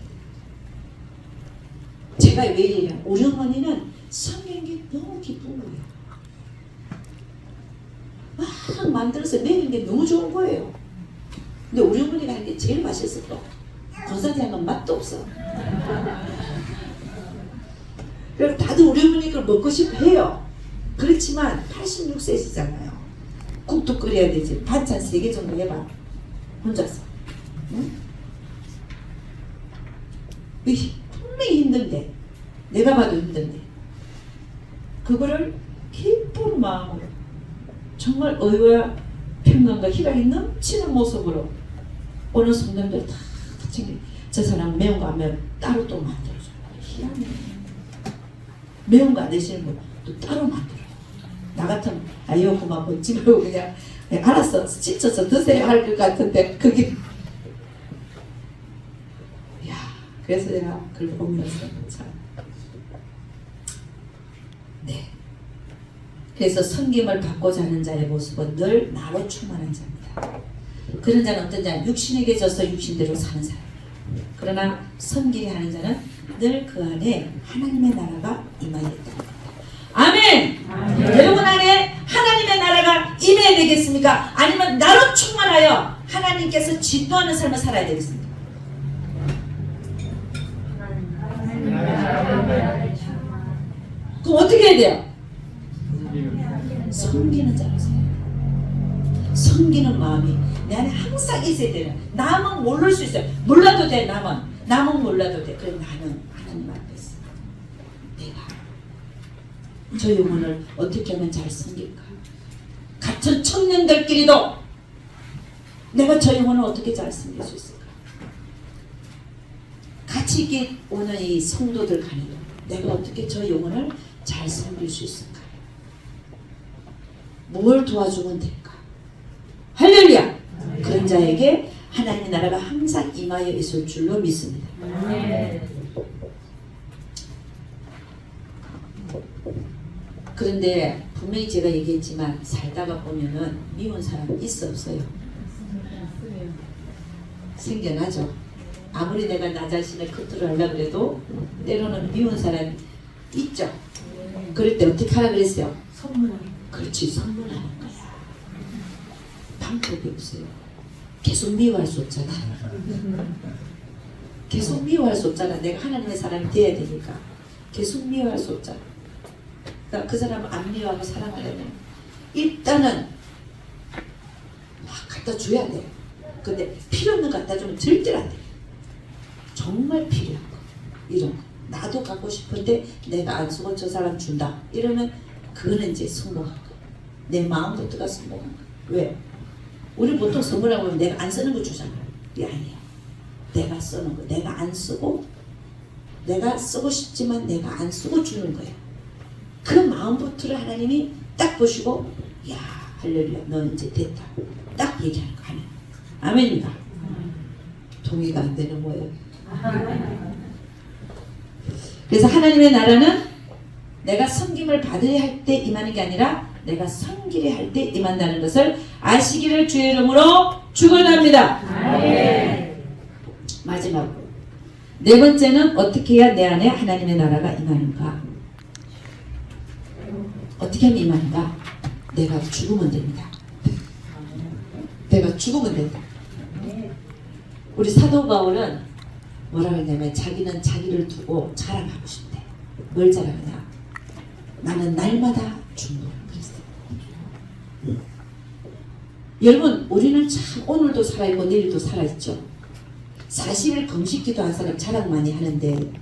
제가 왜 이래요? 우리 어머니는 성경이 너무 기쁜 거예요. 막 만들어서 내는 게 너무 좋은 거예요. 근데 우리 어머니가 하는 게 제일 맛있었고 권사장은 맛도 없어. 그래서 다들 우리 어머니 걸 먹고 싶어 해요. 그렇지만 86세시잖아요. 국도 끓여야 되지. 반찬 3개 정도 해봐. 혼자서. 응? 분명히 힘든데, 내가 봐도 힘든데, 그거를 기쁜 마음으로 정말 의와 평강과 희락이 넘치는 모습으로 어느 성도님들 다 챙겨. 저 사람 매운 거 하면 따로 또 만들어줘요. 희한해. 매운 거 안 드시는 분 또 따로 만들어요. 나 같으면 이거 그만 먹지 말고 그냥 알았어 지쳐서 드세요 할 것 같은데 그게 야 그래서 내가 그걸 보면서 참 네. 그래서 섬김을 받고자 하는 자의 모습은 늘 나로 충만한 자입니다. 그런 자는 어떤 자는 육신에게 져서 육신대로 사는 사람. 그러나 섬기게 하는 자는 늘 그 안에 하나님의 나라가 임하여 있다는 겁니다. 아멘! 아멘! 여러분 안에 하나님의 나라가 임해야 되겠습니까? 아니면 나로 충만하여 하나님께서 진노하는 삶을 살아야 되겠습니까? 그럼 어떻게 해야 돼요? 섬기는 자로 살아요. 섬기는 마음이 내 안에 항상 있어야 돼요. 남은 모를 수 있어요. 몰라도 돼. 남은 몰라도 돼. 그래 나는 하나님 앞에서 내가 저 영혼을 어떻게 하면 잘 섬길까? 같은 청년들끼리도 내가 저 영혼을 어떻게 잘 섬길 수 있을까? 같이 이게 오는 이 성도들 간에도 내가 어떻게 저 영혼을 잘 섬길 수 있을까? 뭘 도와주면 될까? 할렐루야! 그런 자에게 하나님의 나라가 항상 임하여 있을 줄로 믿습니다. 그런데 분명히 제가 얘기했지만 살다가 보면은 미운 사람 있어 없어요? 생겨나죠. 아무리 내가 나 자신을 컨트롤하려고 그래도 때로는 미운 사람이 있죠. 그럴 때 어떻게 하라 그랬어요? 선물하는. 그렇지, 선물하는 거야. 방법이 없어요. 계속 미워할 수 없잖아. 계속 미워할 수 없잖아. 내가 하나님의 사람이 돼야 되니까. 계속 미워할 수 없잖아. 그러니까 그 사람을 안 미워하고 사랑하려면 일단은 막 갖다 줘야 돼. 근데 필요 없는 거 갖다 주면 절대로 안 돼. 정말 필요한 거. 이런 거. 나도 갖고 싶은데 내가 안 쓰고 저 사람 준다. 이러면 그거는 이제 성공한 거. 내 마음부터가 성공한 거. 왜? 우리 보통 선물하고 하면 내가 안 쓰는 거 주잖아. 이게 아니야. 내가 쓰는 거. 내가 안 쓰고 내가 쓰고 싶지만 내가 안 쓰고 주는 거야. 그 마음부터를 하나님이 딱 보시고 야 할렐루야 너 이제 됐다. 딱 얘기하는 거 하나님. 아멘입니다. 동의가 안 되는 거예요. 그래서 하나님의 나라는 내가 섬김을 받으려 할 때 임하는 게 아니라 내가 섬기려 할 때 임한다는 것을 아시기를 주의 이름으로 축원합니다. 마지막으로 네 번째는 어떻게 해야 내 안에 하나님의 나라가 임하는가? 어떻게 하면 임하는가? 내가 죽으면 됩니다. 내가 죽으면 된다. 우리 사도 바울은 뭐라고 했냐면 자기는 자기를 두고 자랑하고 싶대. 뭘 자랑하냐? 나는 날마다 죽노라 그랬어요. 여러분 우리는 참 오늘도 살아있고 내일도 살아있죠. 40일 금식 기도한 사람 자랑 많이 하는데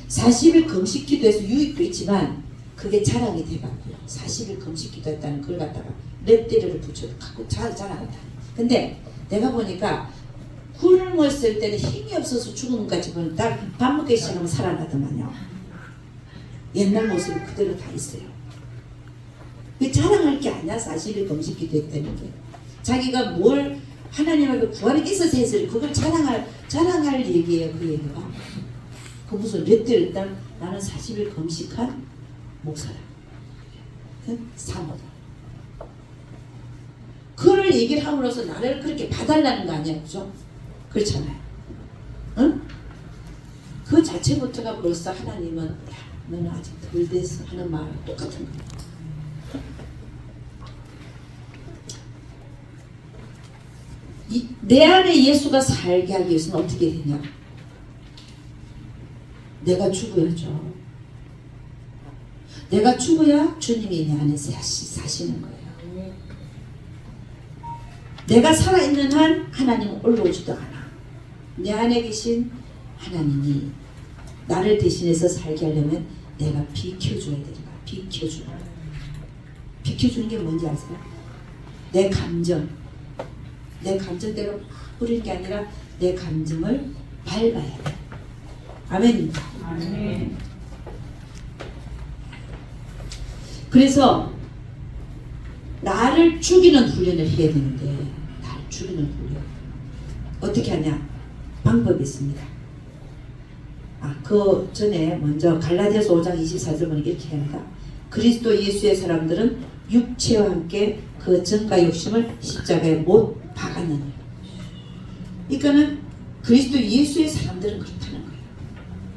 40일 금식 기도해서 유익도 있지만 그게 자랑이 돼갖고요. 40일 금식 기도했다는 걸 갖다가 렛데리를 붙여갖고 자랑한다. 근데 내가 보니까 굶었을 때는 힘이 없어서 죽은 것까지 보면 딱 밥 먹기 시작하면 살아나더만요. 옛날 모습이 그대로 다 있어요. 그 자랑할 게 아니야. 40일 금식 기도했다는 게. 자기가 뭘 하나님에게 구하는 게 있어서 했어요. 그걸 자랑할 얘기예요. 그 얘기가. 그 무슨 렛데리 일단 나는 40일 금식한 목사라. 사모다. 그걸 얘기를 함으로써 나를 그렇게 봐달라는 거 아니야. 그죠? 그렇잖아요. 응? 그 자체부터가 벌써 하나님은 야, 너는 아직 덜 됐어 하는 말은 똑같은 거야. 내 안에 예수가 살게 하기 위해서는 어떻게 되냐? 내가 죽어야죠. 내가 죽어야 주님이 내 안에 사시는 거예요. 내가 살아있는 한 하나님은 올라오지도 않아. 내 안에 계신 하나님이 나를 대신해서 살게 하려면 내가 비켜줘야 되는 거야. 비켜주는 거야. 비켜주는 게 뭔지 아세요? 내 감정대로 막 부리는 게 아니라 내 감정을 밟아야 돼. 아멘. 아멘. 그래서 나를 죽이는 훈련을 해야 되는데, 나를 죽이는 훈련 어떻게 하냐? 방법이 있습니다. 그 전에 먼저 갈라디아서 5장 24절 보면 이렇게 합니다. 그리스도 예수의 사람들은 육체와 함께 그 정과 욕심을 십자가에 못 박았느니라. 그러니까는 그리스도 예수의 사람들은 그렇다는 거예요.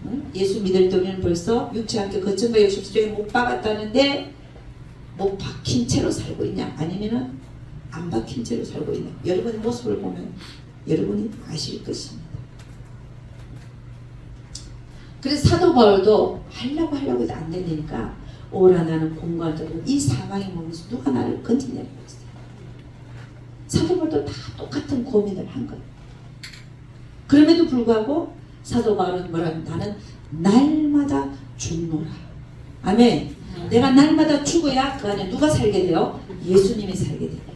응? 예수 믿을 때 우리는 벌써 육체와 함께 그 정과 욕심 십자가에 못 박았다는데, 못 박힌 채로 살고 있냐? 아니면은 안 박힌 채로 살고 있냐? 여러분의 모습을 보면 여러분이 아실 것입니다. 그래서 사도 바울도 하려고 해도 안 되니까 오라 나는 공고하다고 이 사망의 몸에서 누가 나를 건지냐고 했어요. 사도 바울도 다 똑같은 고민을 한 거예요. 그럼에도 불구하고 사도 바울은 뭐라? 나는 날마다 죽노라. 아멘. 내가 날마다 죽어야 그 안에 누가 살게 돼요? 예수님이 살게 되니까.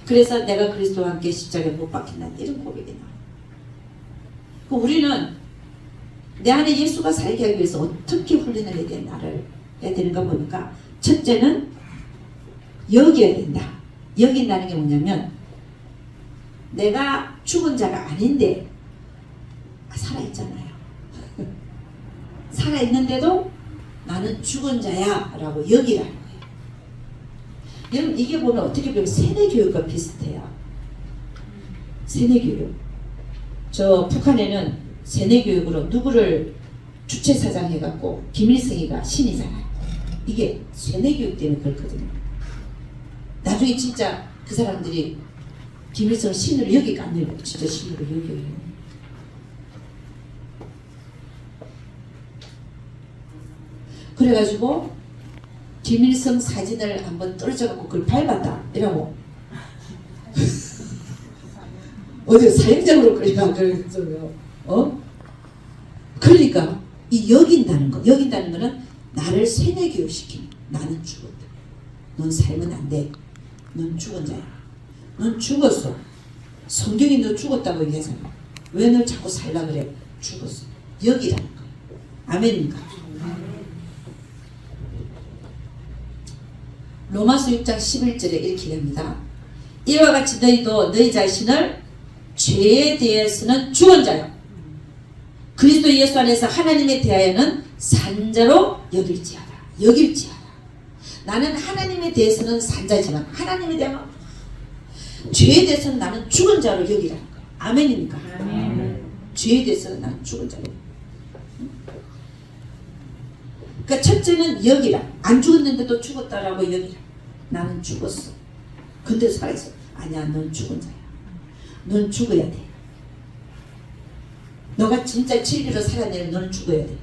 그래서 내가 그리스도와 함께 십자가에 못 박힌다, 이런 고백이 나와요. 우리는 내 안에 예수가 살게 하기 위해서 어떻게 훈련을 해야 되는가 보니까, 첫째는 여겨야 된다. 여긴다는 게 뭐냐면, 내가 죽은 자가 아닌데 살아있잖아요. 살아있는데도 나는 죽은 자야 라고 여기라는 거예요. 여러분, 이게 보면 어떻게 보면 세뇌교육과 비슷해요. 세뇌교육. 저 북한에는 세뇌교육으로 누구를 주체사장 해갖고 김일성이가 신이잖아요. 이게 세뇌교육 때문에 그렇거든요. 나중에 진짜 그 사람들이 김일성을 신으로 여기가 안 되고 진짜 신으로 여겨요. 그래가지고 김일성 사진을 한번 떨어져갖고 그걸 밟았다 이라고 어디 사형장으로 끌려가. 그러니까 이 여긴다는 거는 나를 세뇌교육시키는, 나는 죽었다, 넌 살면 안 돼, 넌 죽은 자야, 넌 죽었어. 성경이 너 죽었다고 얘기하잖아. 왜 널 자꾸 살라 그래? 죽었어. 여기라는 거야. 아멘입니까? 로마서 6장 11절에 이렇게 됩니다. 이와 같이 너희도 너희 자신을 죄에 대해서는 죽은 자요, 그리스도 예수 안에서 하나님에 대하여는 산자로 여길지어다. 나는 하나님에 대해서는 산자지만 하나님에 대한 죄에 대해서는 나는 죽은 자로 여기라는 거예요. 아멘입니까? 아멘. 죄에 대해서는 나는 죽은 자로. 그러니까 첫째는 여기라. 안 죽었는데도 죽었다라고 여기라. 나는 죽었어. 근데 살아있어. 아니야, 넌 죽은 자야. 넌 죽어야 돼. 너가 진짜 진리로 살아내면 너는 죽어야 돼.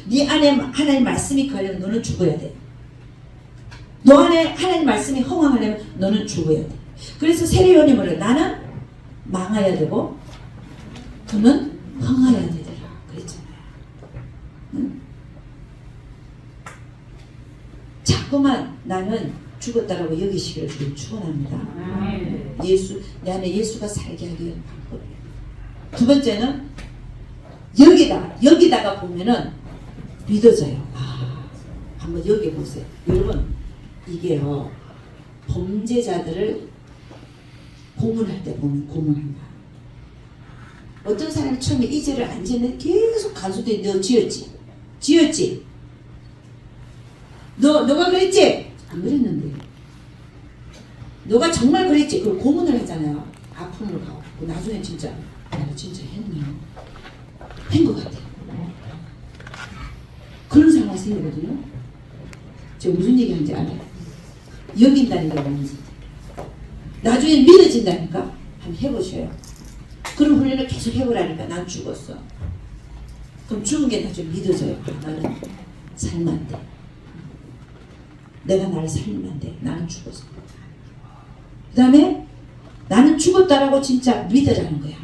네 안에 하나님 말씀이 거하려면 너는 죽어야 돼. 너 안에 하나님 말씀이 흥황하려면 너는 죽어야 돼. 그래서 세례요한이 뭐래? 나는 망해야 되고 그는 흥해야 되더라 그랬잖아요. 응? 자꾸만 나는 죽었다라고 여기시기를 주님 축원합니다. 예수, 내 안에 예수가 살게 하기 위한 방법이에요. 두 번째는 여기다가 보면은 믿어져요. 한번 여기 보세요. 여러분, 이게요, 범죄자들을 고문할 때 보면 고문한다. 어떤 사람이 처음에 이 죄를 안 지었는데 계속 간수돼. 너 지었지? 너가 그랬지? 안 그랬는데. 너가 정말 그랬지? 그걸 고문을 하잖아요. 아픔을 가고. 나중에 진짜 내가 진짜 했나? 한 것 같아. 그런 상황이 생기거든요. 제가 무슨 얘기하는지 알아요? 여긴다는 게 뭔지. 나중에 믿어진다니까? 한번 해보셔요. 그런 훈련을 계속 해보라니까 난 죽었어. 그럼 죽은 게 나 좀 믿어져요. 나는 살면 안 돼. 내가 나를 살리면 안 돼. 나는 죽었어. 그 다음에 나는 죽었다라고 진짜 믿으라는 거야.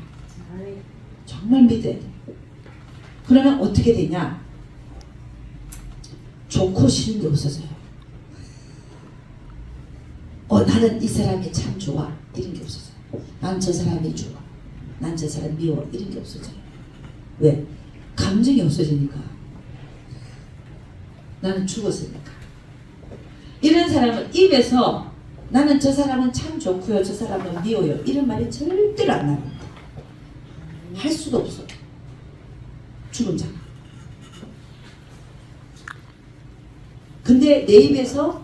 정말 믿어야 돼. 그러면 어떻게 되냐? 좋고 싫은 게 없어져요. 나는 이 사람이 참 좋아. 이런 게 없어져요. 난 저 사람이 좋아. 난 저 사람 미워. 이런 게 없어져요. 왜? 감정이 없어지니까. 나는 죽었으니까. 이런 사람은 입에서 나는 저 사람은 참 좋고요. 저 사람은 미워요. 이런 말이 절대로 안 나옵니다. 할 수도 없어. 죽은 자가. 근데 내 입에서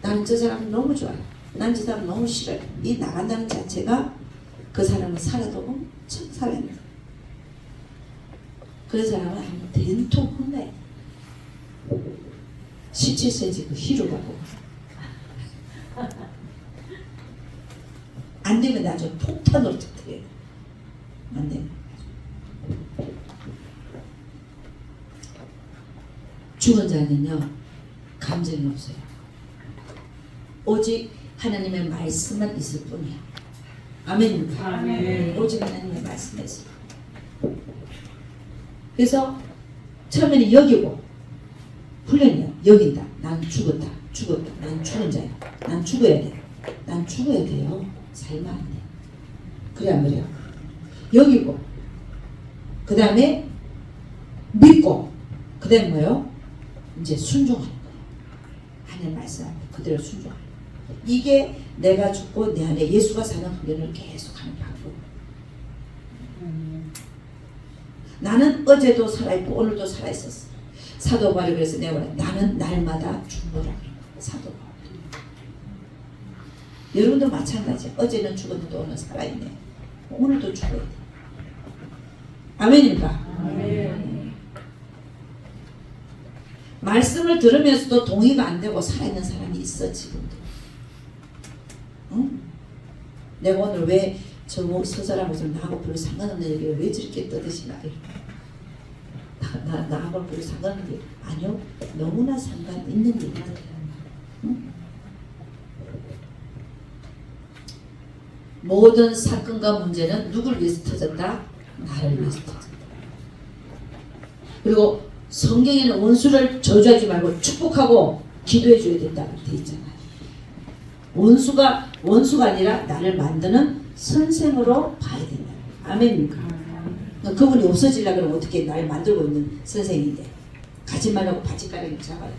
나는 저 사람 너무 좋아요. 난 저 사람 너무 싫어요. 이 나간다는 자체가 그 사람은 살아도 엄청 살아야 돼. 그 사람은 한 된통 혼나야 돼. 17cm 그 휘로 가고 안 되면 나중에 폭탄으로 터뜨려야 돼. 안 되면. 죽은 자는요 감정이 없어요. 오직 하나님의 말씀만 있을 뿐이야. 아멘. 아멘. 오직 하나님의 말씀만 있을 뿐. 그래서 처음에는 여기고 훈련이야. 여긴다. 난 죽었다. 죽었다. 난 죽은 자야. 난 죽어야 돼. 난 죽어야 돼요. 살면 안 돼. 그래 안 그래요? 여기고 그 다음에 믿고 그 다음에 뭐요? 이제 순종하는 거예요. 하나님 말씀 그대로 순종하는 거예요. 이게 내가 죽고 내 안에 예수가 사는 훈련을 계속하는 방법. 나는 어제도 살아있고 오늘도 살아있었어. 사도 바울이 그래서 내가 말해 나는 날마다 죽노라. 사도 바울. 여러분도 마찬가지야. 어제는 죽었는데 오늘 살아있네. 오늘도 죽어야 돼. 아멘입니까? 아멘. 말씀을 들으면서도 동의가 안 되고 살아있는 사람이 있어 지금도. 응? 내가 오늘 왜 저 서사람하고 나하고 별로 상관없는 얘기를 왜 저렇게 떠드시나? 나하고 별로 상관없는 얘기 아니요. 너무나 상관 있는 얘기다. 응? 모든 사건과 문제는 누굴 위해서 터졌다? 나를 위해서 터졌다. 그리고 성경에는 원수를 저주하지 말고 축복하고 기도해 줘야 된다고 돼 있잖아요. 원수가 아니라 나를 만드는 선생으로 봐야 된다. 아멘입니까? 그러니까 그분이 없어지려고 그러면 어떻게 날 만들고 있는 선생인데 가지 말라고 바지가랑이 잡아야지.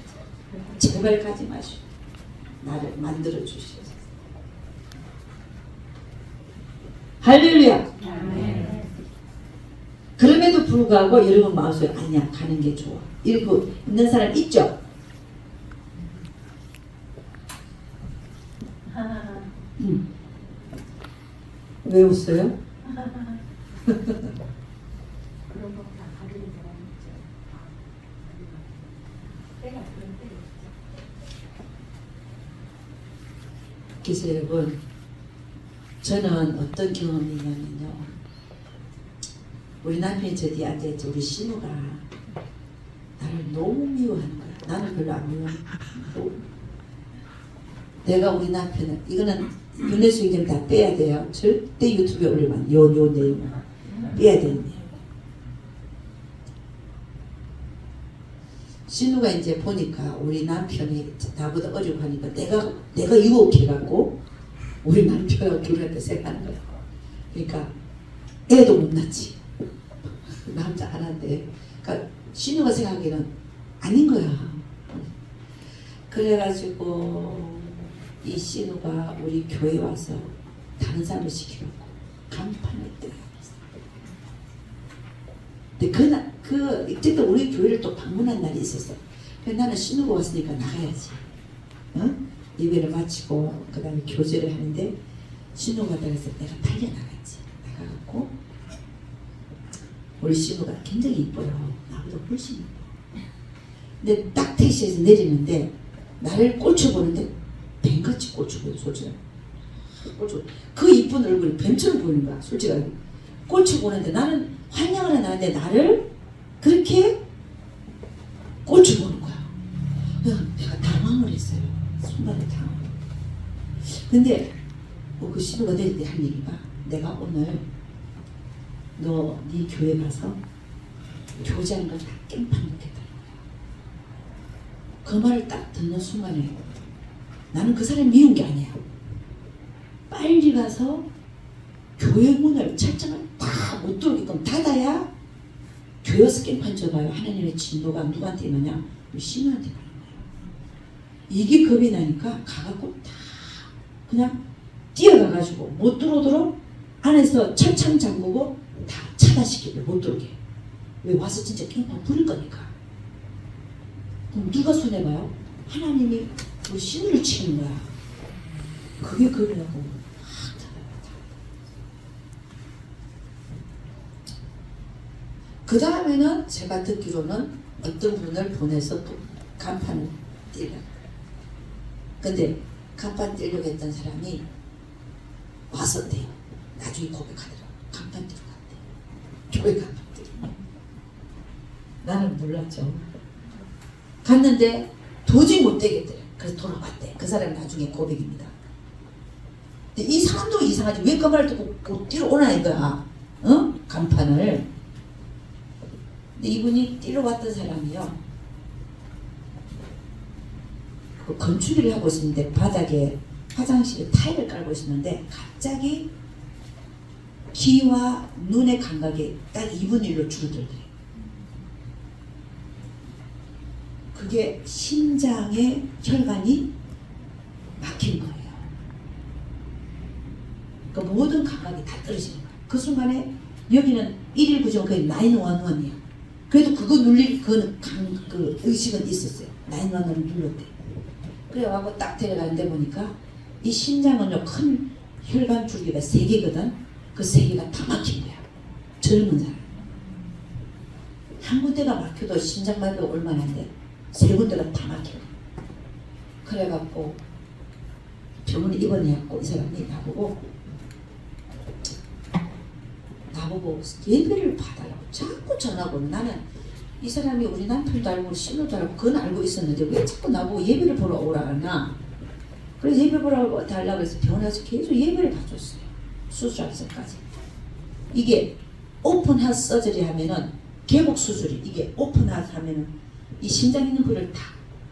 제발 가지 마시오. 나를 만들어 주시오. 할렐루야. 아멘. 그럼에도 불구하고 여러분 마음속에 아니야 가는 게 좋아 이러고 있는 사람 있죠? 왜 웃어요? 그래서 여러분 저는 어떤 경험이 있냐면요. 우리 남편이 저 뒤에 앉아있지. 우리 신우가 나를 너무 미워하는 거야. 나는 별로 안 미워해. 내가 우리 남편을 이거는 윤혜숙이 다 빼야 돼요. 절대 유튜브에 올리면 요 내용 빼야 되는 거예요. 신우가 이제 보니까 우리 남편이 나보다 어리고 하니까 내가 유혹해갖고 우리 남편하고 결혼할 때 생각하는 거야. 그러니까 애도 못 낳지. 남자 하나인데. 그러니까 신우가 생각하기에는 아닌 거야. 그래가지고 이 신우가 우리 교회 와서 다른 사람을 시키려고 간판을 떼어. 근데 이때도 우리 교회를 또 방문한 날이 있었어. 그래서 나는 신우가 왔으니까 나가야지. 예배를 마치고 그 다음에 교제를 하는데 신우가 나가서 내가 달려나갔지. 나가갖고 우리 신우가 굉장히 이뻐요. 나보다 훨씬 이뻐. 근데 딱 택시에서 내리는데 나를 꼴쳐보는데 뱀같이 꼴쳐보여. 솔직히 꼴치고 그 이쁜 얼굴이 뱀처럼 보이는 거야. 솔직하게 꼴치고 오는데 나는 환영을 해나는데 나를 그렇게 꼴치고 오는 거야. 내가 당황을 했어요. 순간에 당황. 근데 그 신우가 될 때 한 얘기가 내가 오늘 너 네 교회 가서 교제하는 걸 다 깽판 먹겠다는 거야. 그 말을 딱 듣는 순간에 나는 그 사람 미운 게 아니야. 빨리 가서 교회 문을 철장을 다 못 들어오게끔 닫아야 교회에서 깽판 쳐봐요. 하나님의 진도가 누구한테 있느냐? 우리 신우한테 가는 거야. 이게 겁이 나니까 가갖고 다 그냥 뛰어가가지고 못 들어오도록 안에서 철창 잠그고 다 차단시키고 못 들어오게. 왜 와서 진짜 깽판 부릴 거니까. 그럼 누가 손해봐요? 하나님이 우리 신우를 치는 거야. 그게 겁이 나고 그 다음에는 제가 듣기로는 어떤 분을 보내서 또 간판을 띄려고. 근데 간판 띄려고 했던 사람이 왔었대요. 나중에 고백하더라고. 간판 띄러 갔대. 교회 간판 띄러. 나는 몰랐죠. 갔는데 도저히 못 되겠대요. 그래서 돌아갔대. 그 사람이 나중에 고백입니다. 근데 이 사람도 이상하지. 왜 그 말을 듣고 곧 띄러 오나 이거야. 어? 간판을. 근데 이분이 뛰러 왔던 사람이요. 그 건축일을 하고 있었는데 바닥에 화장실에 타일을 깔고 있었는데 갑자기 귀와 눈의 감각이 딱 2분의 1로 줄어들더래요. 그게 심장의 혈관이 막힌 거예요. 그러니까 모든 감각이 다 떨어지는 거예요. 그 순간에 여기는 119죠. 거의 911이에요. 그래도 그거 눌릴 그 의식은 있었어요. 911을 눌렀대. 그래가지고 딱 데려가는데 보니까 이 심장은요 큰 혈관 줄기가 3개거든. 그 3개가 다 막힌 거야. 젊은 사람. 한 군데가 막혀도 심장마비가 얼마나 한데 3군데가 다 막혀. 그래갖고 병원에 입원해갖고 이 사람이 나보고 예배를 받아라고 자꾸 전화하고. 나는 이 사람이 우리 남편도 알고 신우도 알고 그건 알고 있었는데 왜 자꾸 나보고 예배를 보러 오라 하나. 그래서 예배 보러 달라고 해서 병원에 가서 계속 예배를 봐줬어요. 수술하기 전까지. 이게 오픈 하트 서저리 하면은 개복 수술이 이게 오픈 하트 하면은 이 심장 있는 거를 다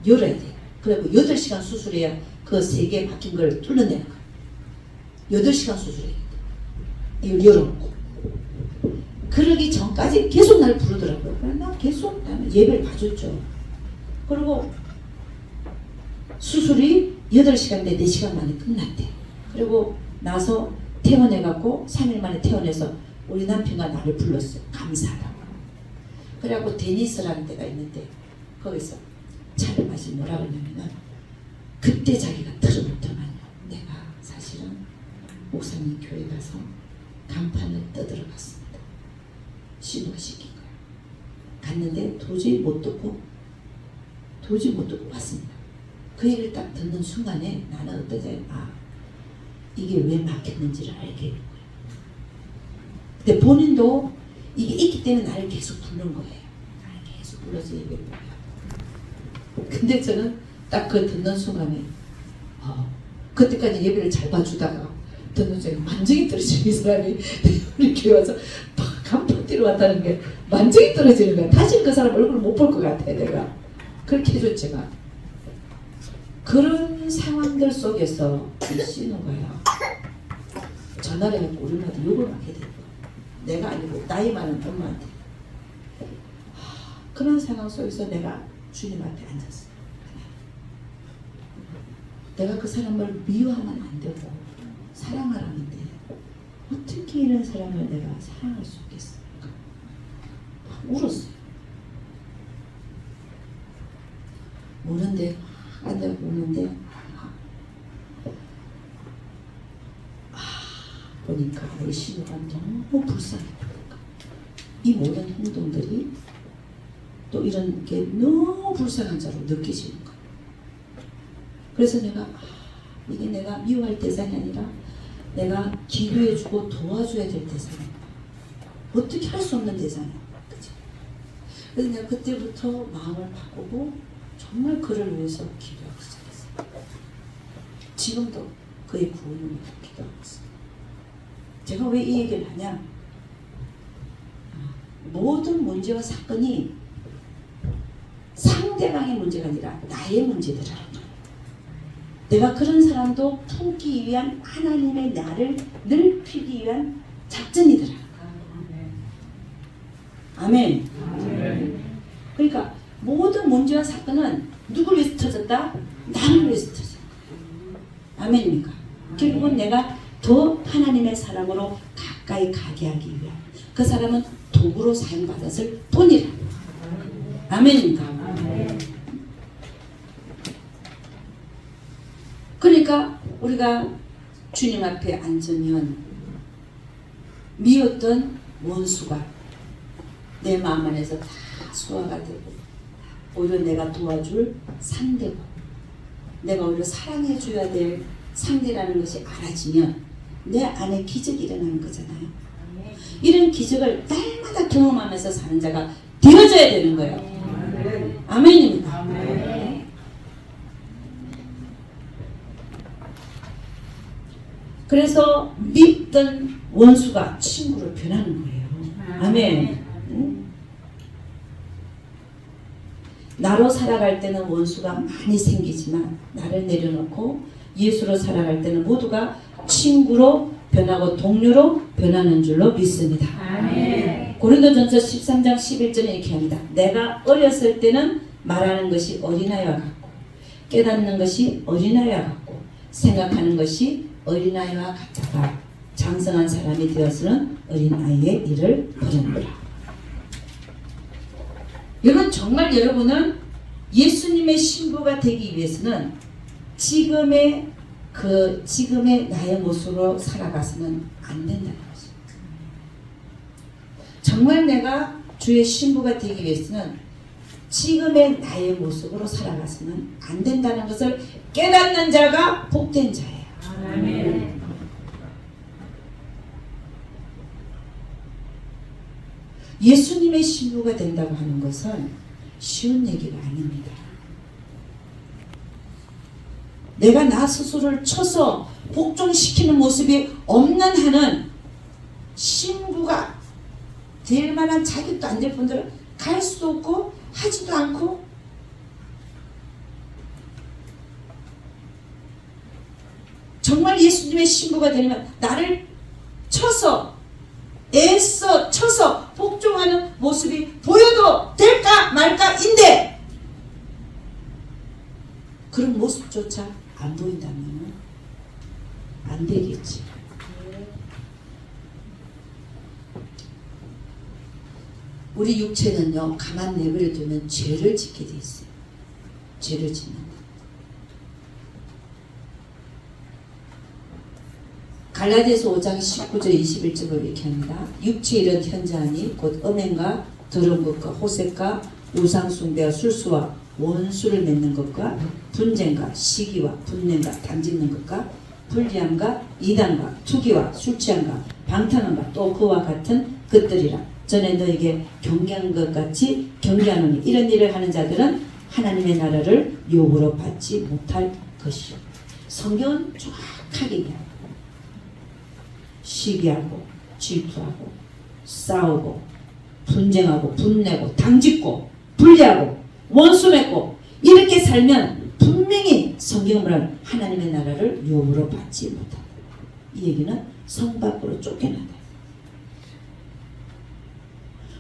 열어야 돼요. 그리고 8시간 수술해야 그 3개 막힌 걸 뚫어내는 거예요. 8시간 수술해야 돼요. 이걸 열어놓고. 그러기 전까지 계속 날 부르더라고요. 나 계속 예배를 봐줬죠. 그리고 수술이 8시간인데 4시간 만에 끝났대. 그리고 나서 퇴원해갖고 3일 만에 퇴원해서 우리 남편과 나를 불렀어요. 감사하다고. 그래갖고 데니스라는 데가 있는데 거기서 차를 마시면 뭐라 그러냐면은 그때 자기가 들어붙더만요. 내가 사실은 목사님 교회 가서 간판을 떠들어갔습니다. 신우가 시킨 거야. 갔는데 도저히 못 듣고 왔습니다. 그 얘기를 딱 듣는 순간에 나는 어떠지? 이게 왜 막혔는지를 알게 된 거예요. 근데 본인도 이게 있기 때문에 나를 계속 부른 거예요. 나를 계속 불러서 얘기를 해요. 근데 저는 딱 그 듣는 순간에 그때까지 예배를 잘 봐주다가 듣는 순간에 만정이 떨어지는 이 사람이 우리 교회 와서 간판 띄러 왔다는 게 만정이 떨어지는 거야. 다시는 그 사람 얼굴을 못 볼 것 같아. 내가 그렇게 해줬지만 그런 상황들 속에서 이 신우가요 전화를 해서 우리 엄마한테 욕을 하게 되고 내가 아니고 나이 많은 엄마한테. 그런 상황 속에서 내가 주님한테 앉았어요. 내가 그 사람을 미워하면 안 되고 사랑하라는데 어떻게 이런 사람을 내가 사랑할 수 있겠습니까? 울었어요. 우는데 앉아서 우는데 보니까 우리 신우가 너무 불쌍했다니까. 이 모든 행동들이 또 이런 게 너무 불쌍한 자로 느껴지는 거예요. 그래서 내가 이게 내가 미워할 대상이 아니라 내가 기도해주고 도와줘야 될 대상이야. 어떻게 할 수 없는 대상이야. 그치? 그래서 내가 그때부터 마음을 바꾸고 정말 그를 위해서 기도하기 시작했어요. 지금도 그의 구원을 위해서 기도하고 있어요. 제가 왜 이 얘기를 하냐? 모든 문제와 사건이 상대방의 문제가 아니라 나의 문제더라. 내가 그런 사람도 품기 위한 하나님의 나를 넓히기 위한 작전이더라. 아멘. 그러니까 모든 문제와 사건은 누구를 위해서 터졌다? 나를 위해서 터졌다. 아멘입니까? 결국은 내가 더 하나님의 사람으로 가까이 가게 하기 위한 그 사람은 도구로 사용받았을 뿐이라. 아멘입니까? 그러니까 우리가 주님 앞에 앉으면 미웠던 원수가 내 마음 안에서 다 소화가 되고 오히려 내가 도와줄 상대고 내가 오히려 사랑해줘야 될 상대라는 것이 알아지면 내 안에 기적이 일어나는 거잖아요. 이런 기적을 날마다 경험하면서 사는 자가 되어져야 되는 거예요. 아멘입니다. 그래서 밉던 원수가 친구로 변하는 거예요. 아멘. 나로 살아갈 때는 원수가 많이 생기지만 나를 내려놓고 예수로 살아갈 때는 모두가 친구로 변하고 동료로 변하는 줄로 믿습니다. 아멘. 고린도전서 13장 11절에 이렇게 합니다. 내가 어렸을 때는 말하는 것이 어린아이와 같고 깨닫는 것이 어린아이와 같고 생각하는 것이 어린아이와 같다가 장성한 사람이 되어서는 어린아이의 일을 버렸노라. 여러분 정말 여러분은 예수님의 신부가 되기 위해서는 지금의 나의 모습으로 살아가서는 안 된다는 거죠. 정말 내가 주의 신부가 되기 위해서는 지금의 나의 모습으로 살아가서는 안 된다는 것을 깨닫는 자가 복된 자예요. 아멘. 예수님의 신부가 된다고 하는 것은 쉬운 얘기가 아닙니다. 내가 나 스스로를 쳐서 복종시키는 모습이 없는 한은 신부가 될 만한 자격도 안 될 분들은 갈 수도 없고 하지도 않고 정말 예수님의 신부가 되려면 나를 쳐서 애써 쳐서 복종하는 모습이 보여도 될까 말까인데 그런 모습조차 안 보인다면 안 되겠지. 우리 육체는요 가만 내버려 두면 죄를 짓게 돼 있어요. 죄를 짓는다. 갈라디아서 5장 19절 21절을 이렇게 합니다. 육체 이런 현자하니 곧 음행과 더러운 것과 호색과 우상숭배와 술수와 원수를 맺는 것과 분쟁과 시기와 분냄과 담짓는 것과 불리함과 이단과 투기와 술취함과 방탕함과 또 그와 같은 것들이라. 전에 너에게 경계한 것 같이 경계하노니 이런 일을 하는 자들은 하나님의 나라를 욕으로 받지 못할 것이요. 성경은 정확하게 얘기합니다. 시기하고 질투하고 싸우고 분쟁하고 분내고 당짓고 분리하고 원수 맺고 이렇게 살면 분명히 성경은 뭐라고 하나님의 나라를 욕으로 받지 못한다. 이 얘기는 성 밖으로 쫓겨난다.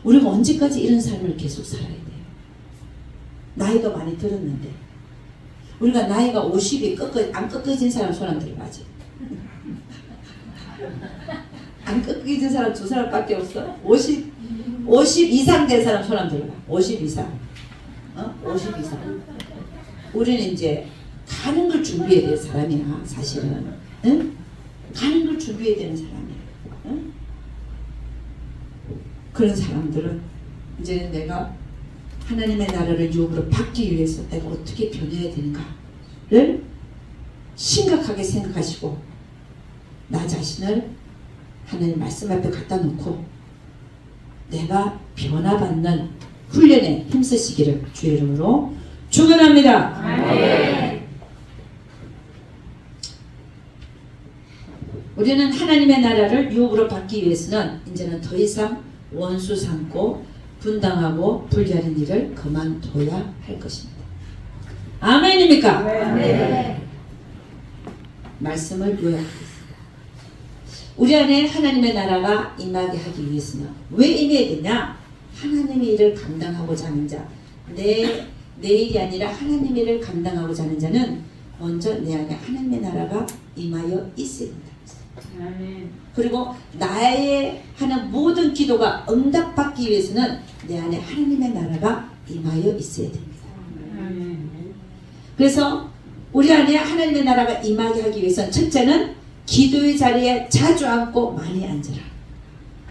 우리가 언제까지 이런 삶을 계속 살아야 돼요? 나이가 많이 들었는데 우리가 나이가 50이 안 꺾어진 사람 손 안 들어가지. 안 꺾어진 사람 두 사람밖에 없어. 50 이상 된 사람 손 안 들어가. 50 이상. 50 이상. 우리는 이제 가는 걸 준비해야 될 사람이야 사실은. 응? 가는 걸 준비해야 되는 사람이야. 응? 그런 사람들은 이제 내가 하나님의 나라를 유업으로 받기 위해서 내가 어떻게 변해야 되는가를 심각하게 생각하시고 나 자신을 하나님 말씀 앞에 갖다 놓고 내가 변화받는 훈련에 힘쓰시기를 주의 이름으로 축원합니다. 아멘. 우리는 하나님의 나라를 유업으로 받기 위해서는 이제는 더 이상 원수 삼고 분당하고 분리하는 일을 그만둬야 할 것입니다. 아멘입니까? 아멘. 말씀을 요약하겠습니다. 우리 안에 하나님의 나라가 임하게 하기 위해서는 왜 임해야 되냐? 하나님의 일을 감당하고자 하는 자, 내 일이 아니라 하나님의 일을 감당하고자 하는 자는 먼저 내 안에 하나님의 나라가 임하여 있어야 된다. 아멘. 그리고 나의 하는 모든 기도가 응답받기 위해서는 내 안에 하나님의 나라가 임하여 있어야 됩니다. 아멘. 그래서 우리 안에 하나님의 나라가 임하게 하기 위해서는 첫째는 기도의 자리에 자주 앉고 많이 앉아라.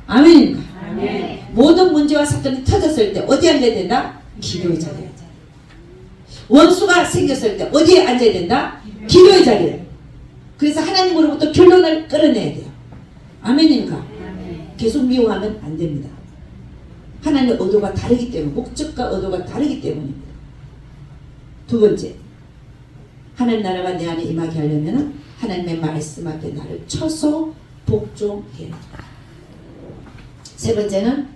아멘입니까? 아멘. 모든 문제와 사건이 터졌을 때 어디에 앉아야 된다? 기도의 자리에 앉아야 된다. 원수가 생겼을 때 어디에 앉아야 된다? 기도의 자리에. 그래서 하나님으로부터 결론을 끌어내야 돼요. 아멘입니까? 아멘. 계속 미워하면 안 됩니다. 하나님의 의도가 다르기 때문에, 목적과 의도가 다르기 때문입니다. 두 번째, 하나님 나라가 내 안에 임하게 하려면 하나님의 말씀 앞에 나를 쳐서 복종해야 된다. 세 번째는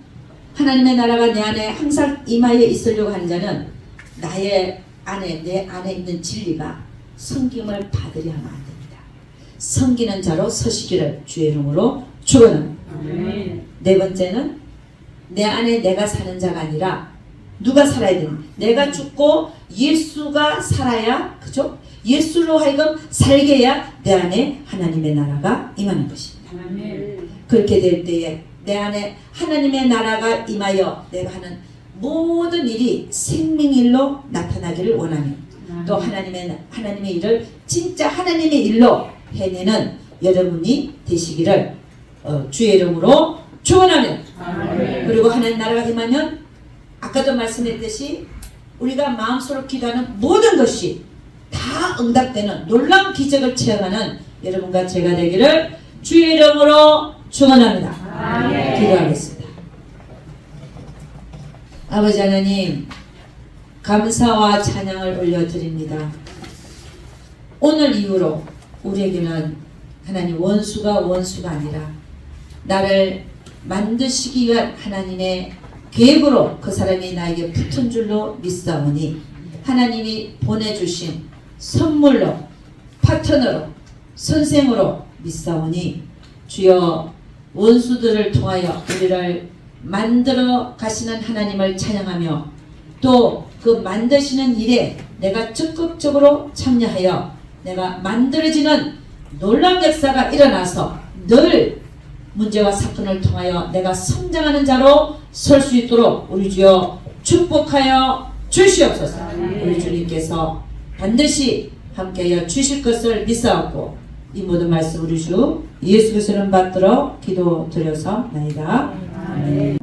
하나님의 나라가 내 안에 항상 임하여 있으려고 하는 자는 나의 안에, 내 안에 있는 진리가 섬김을 받으려 하면 안 됩니다. 섬기는 자로 서시기를 주의 이름으로 축원합니다. 아멘. 네 번째는 내 안에 내가 사는 자가 아니라 누가 살아야 되는? 내가 죽고 예수가 살아야, 그죠? 예수로 하여금 살게 해야 내 안에 하나님의 나라가 임하는 것입니다. 아멘. 그렇게 될 때에 내 안에 하나님의 나라가 임하여 내가 하는 모든 일이 생명일로 나타나기를 원하며 또 하나님의 일을 진짜 하나님의 일로 해내는 여러분이 되시기를 주의 이름으로 축원하며, 아멘. 그리고 하나님 나라가 임하면 아까도 말씀했듯이 우리가 마음속으로 기도하는 모든 것이 다 응답되는 놀라운 기적을 체험하는 여러분과 제가 되기를 주의 이름으로 축원합니다. 아멘. 기도하겠습니다. 아버지 하나님, 감사와 찬양을 올려드립니다. 오늘 이후로 우리에게는 하나님 원수가 아니라 나를 만드시기 위한 하나님의 계획으로 그 사람이 나에게 붙은 줄로 믿사오니 하나님이 보내주신 선물로, 파트너로, 선생으로 믿사오니 주여 원수들을 통하여 우리를 만들어 가시는 하나님을 찬양하며 또 그 만드시는 일에 내가 적극적으로 참여하여 내가 만들어지는 놀라운 역사가 일어나서 늘 문제와 사건을 통하여 내가 성장하는 자로 설 수 있도록 우리 주여 축복하여 주시옵소서. 우리 주님께서 반드시 함께하여 주실 것을 믿사옵고 이 모든 말씀 우리 주 예수 그리스도를 받들어 기도드려서 나이다. 아멘.